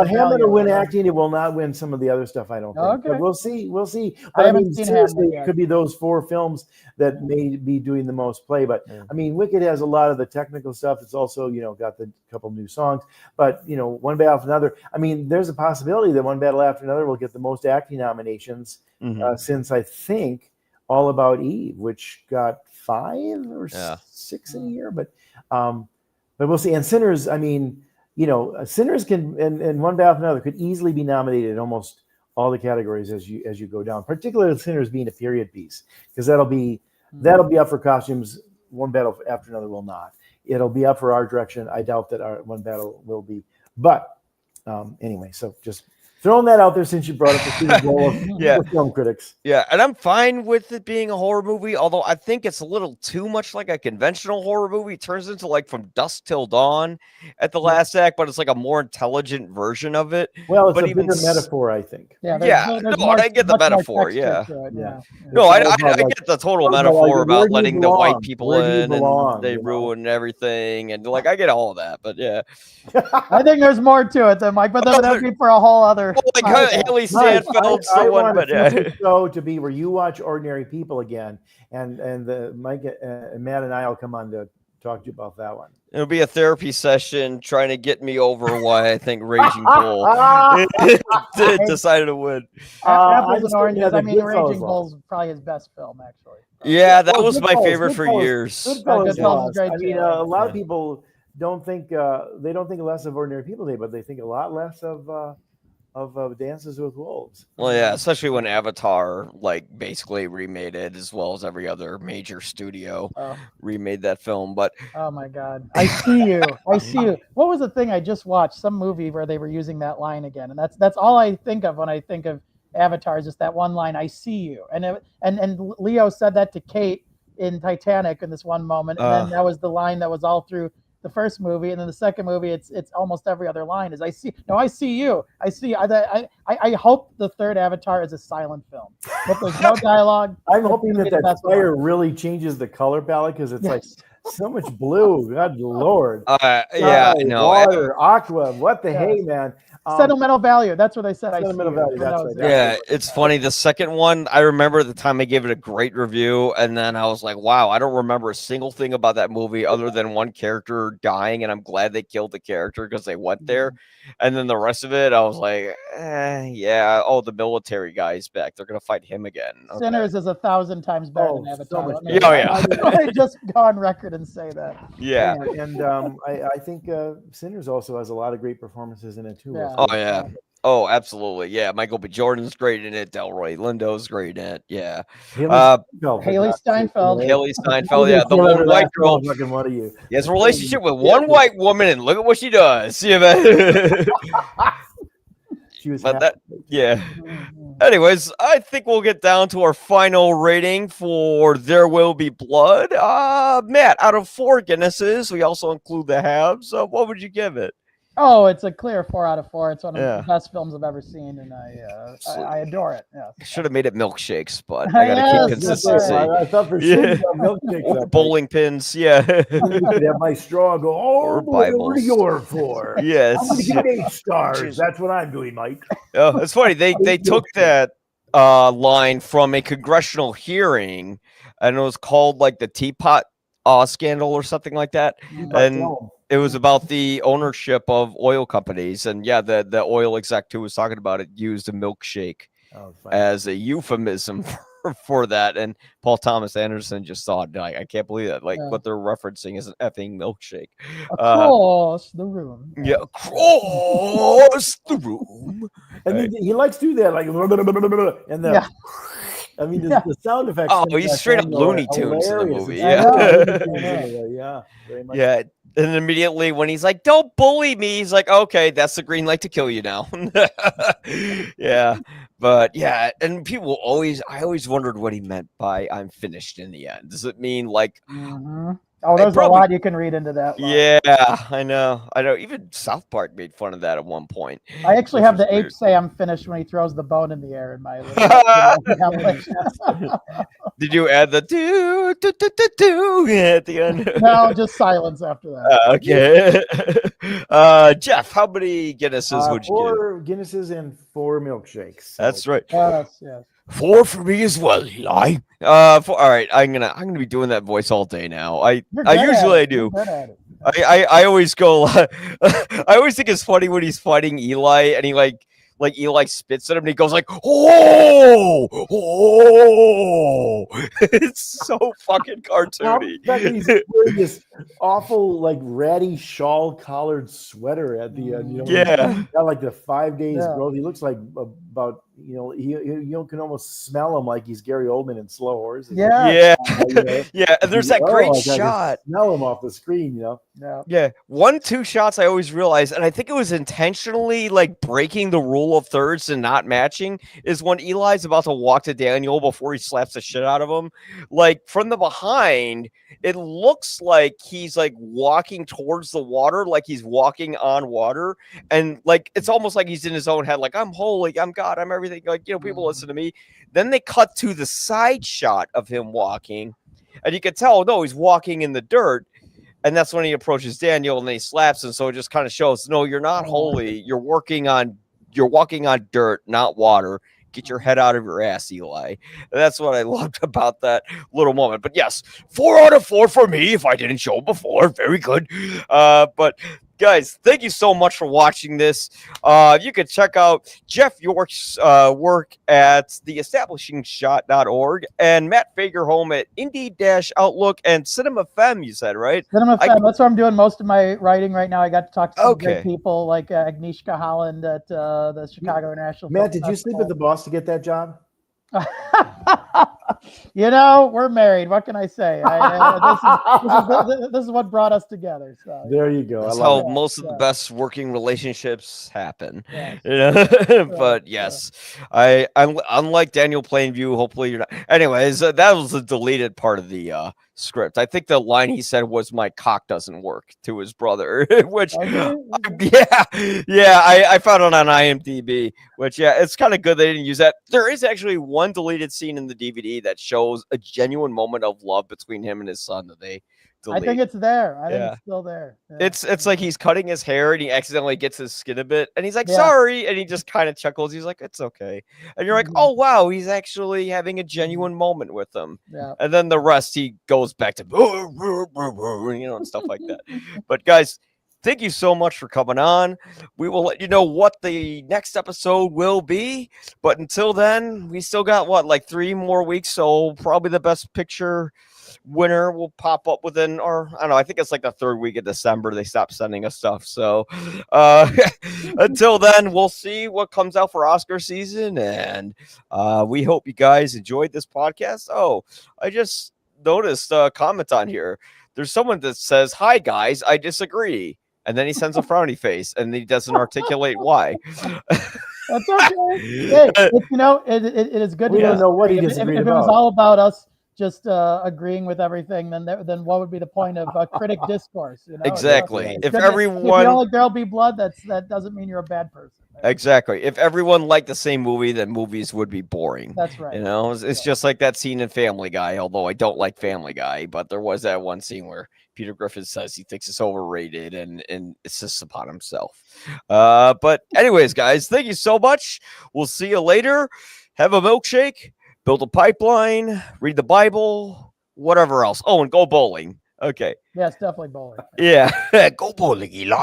Hamnet will win acting. It will not win some of the other stuff, I don't think. Okay. But we'll see. But I haven't seen seriously, Hamnet yet. it could be those 4 films that may be doing the most play. But Wicked has a lot of the technical stuff. It's also, got the couple new songs. But One Battle After Another. There's a possibility that One Battle After Another will get the most acting nominations since, I think, All About Eve, which got 5 or 6 in a year. But we'll see. And Sinners, Sinners can and One Battle After Another could easily be nominated in almost all the categories as you go down. Particularly Sinners being a period piece, because that'll be up for costumes. One Battle After Another will not. It'll be up for art direction. I doubt that our One Battle will be. But anyway, so just throwing that out there since you brought up the Super Bowl of film critics. Yeah, and I'm fine with it being a horror movie, although I think it's a little too much like a conventional horror movie. It turns into like From Dusk Till Dawn at the last act, but it's like a more intelligent version of it. Well, it's but a bigger metaphor, I think. I get the metaphor. No, I get the total metaphor about letting the white people in and they ruin everything, and I get all of that. But I think there's more to it than Mike, but that would be for a whole other. Haley Steinfeld, someone, but show to be where you watch Ordinary People again, and Mike and Matt and I will come on to talk to you about that one. It'll be a therapy session trying to get me over why I think Raging Bull decided to win. Apples and oranges. Raging Bull's probably his best film, actually. Yeah, that was my favorite for years. Goodfellas is great. A lot of people don't think less of Ordinary People today, but they think a lot less of Dances with Wolves. Well, yeah, especially when Avatar basically remade it, as well as every other major studio remade that film. But oh my God, I see you. What was the thing I just watched? Some movie where they were using that line again, and that's all I think of when I think of Avatar. Is just that one line, "I see you," and Leo said that to Kate in Titanic in this one moment, and then that was the line that was all through the first movie, and then the second movie, it's almost every other line is "I see." No, I see you. I see. I hope the third Avatar is a silent film. But there's no dialogue. I'm hoping that fire really changes the color palette, because it's like so much blue. God Lord. I know. Water, aqua. What the hey, man. Sentimental value. That's what I said. Sentimental value. That's right. Yeah, it's funny. The second one, I remember at the time I gave it a great review, and then I was like, "Wow, I don't remember a single thing about that movie other than one character dying, and I'm glad they killed the character because they went there." And then the rest of it, I was like, "Yeah, the military guy's back. They're gonna fight him again." Okay. Sinners is 1,000 times better than Avatar. So I just go on record and say that. Yeah, and I think Sinners also has a lot of great performances in it too. Yeah. Oh yeah. Oh, absolutely. Yeah, Michael B. Jordan's great in it. Delroy Lindo's great in it. Yeah. Haley Steinfeld. Yeah, the one white girl. He has a relationship with one white woman, and look at what she does. Yeah, man. She was Anyways, I think we'll get down to our final rating for There Will Be Blood. Matt, out of 4 Guinnesses, we also include the halves. What would you give it? Oh, it's a clear 4 out of 4. It's one of the best films I've ever seen, and I adore it. Yeah. Should have made it milkshakes, but I gotta keep consistency. I thought for sure milkshakes. Bowling pins, yeah. You could have my straw go all the way over to your 4. Yes. I'm gonna give it 8 stars. That's what I'm doing, Mike. Oh, it's funny. They took that line from a congressional hearing, and it was called like the teapot scandal or something like that. And it was about the ownership of oil companies, and the oil exec who was talking about it used a milkshake as a euphemism for that. And Paul Thomas Anderson just thought, like, I can't believe that. Like, what they're referencing is an effing milkshake. Across the room. Yeah, across the room. And then he likes to do that, like, and then. I mean, the sound effects. Oh, he's straight up Looney Tunes in the movie. Yeah. Very much. Yeah. And immediately when he's like, don't bully me, he's like, okay, that's the green light to kill you now. Yeah. But yeah, and I always wondered what he meant by I'm finished in the end. Does it mean like Oh, there's a lot you can read into that line. Yeah, I know. Even South Park made fun of that at one point. I actually have the ape say I'm finished when he throws the bone in the air in my Did you add the do at the end? No, just silence after that. Okay. Jeff, how many Guinnesses would you give? 4 Guinnesses and 4 milkshakes. So. That's right. Yes. 4 for me as well, Eli. All right, I'm gonna be doing that voice all day now. I usually do. I always go. I always think it's funny when he's fighting Eli and he like Eli spits at him and he goes like, oh, it's so fucking cartoony. He's wearing this awful like ratty shawl collared sweater at the end. You know, yeah, got like the 5 days growth. He looks like about you can almost smell him like he's Gary Oldman in Slow Horses. Yeah. And there's that great shot. Smell him off the screen, you know. Yeah, 1-2 shots I always realized, and I think it was intentionally like breaking the rule of thirds and not matching, is when Eli's about to walk to Daniel before he slaps the shit out of him. Like from the behind, it looks like he's like walking towards the water, like he's walking on water, and like it's almost like he's in his own head, like I'm holy, I'm God, I'm everything. Like, people listen to me. Then they cut to the side shot of him walking, and you can tell, no, he's walking in the dirt. And that's when he approaches Daniel and then he slaps him. So it just kind of shows, no, you're not holy. You're walking on dirt, not water. Get your head out of your ass, Eli. That's what I loved about that little moment. But yes, 4 out of 4 for me. If I didn't show before, very good. But guys, thank you so much for watching this. You can check out Jeff York's work at theestablishingshot.org and Matt Fagerholm at Indie-Outlook and Cinema Femme, you said, right? Cinema Femme, that's where I'm doing most of my writing right now. I got to talk to some great people like Agnieszka Holland at the Chicago International Matt, Film did you sleep with the boss to get that job? We're married. What can I say? This is what brought us together. So there you go. That's how most of the best working relationships happen. But yes, I'm unlike Daniel Plainview. Hopefully you're not. Anyways, that was the deleted part of the script. I think the line he said was "my cock doesn't work" to his brother, which I found it on IMDb. Which it's kind of good they didn't use that. There is actually one deleted scene in the DVD that shows a genuine moment of love between him and his son that they delete. I think it's there. I think it's still there. Yeah. It's like he's cutting his hair and he accidentally gets his skin a bit and he's like, sorry. And he just kind of chuckles. He's like, it's okay. And you're like, oh, wow, he's actually having a genuine moment with them. Yeah. And then the rest, he goes back to, and stuff like that. But guys, thank you so much for coming on. We will let you know what the next episode will be. But until then, we still got, 3 more weeks. So probably the best picture winner will pop up within, or I don't know, I think it's like the 3rd week of December. They stopped sending us stuff. So until then, we'll see what comes out for Oscar season. And we hope you guys enjoyed this podcast. Oh, I just noticed a comment on here. There's someone that says, hi, guys, I disagree. And then he sends a frowny face, and he doesn't articulate why. That's okay. Hey, it is good. We to don't know what he disagreed if it was all about us just agreeing with everything, then what would be the point of critic discourse? Exactly. If you don't like There'll Be Blood, that doesn't mean you're a bad person. Exactly. If everyone liked the same movie, then movies would be boring. That's right. It's just like that scene in Family Guy, although I don't like Family Guy, but there was that one scene where Peter Griffin says he thinks it's overrated and insists upon himself. But anyways, guys, thank you so much. We'll see you later. Have a milkshake, build a pipeline, read the Bible, whatever else. Oh, and go bowling. Okay. Yes, definitely bowling. Yeah. Go bowling, Eli.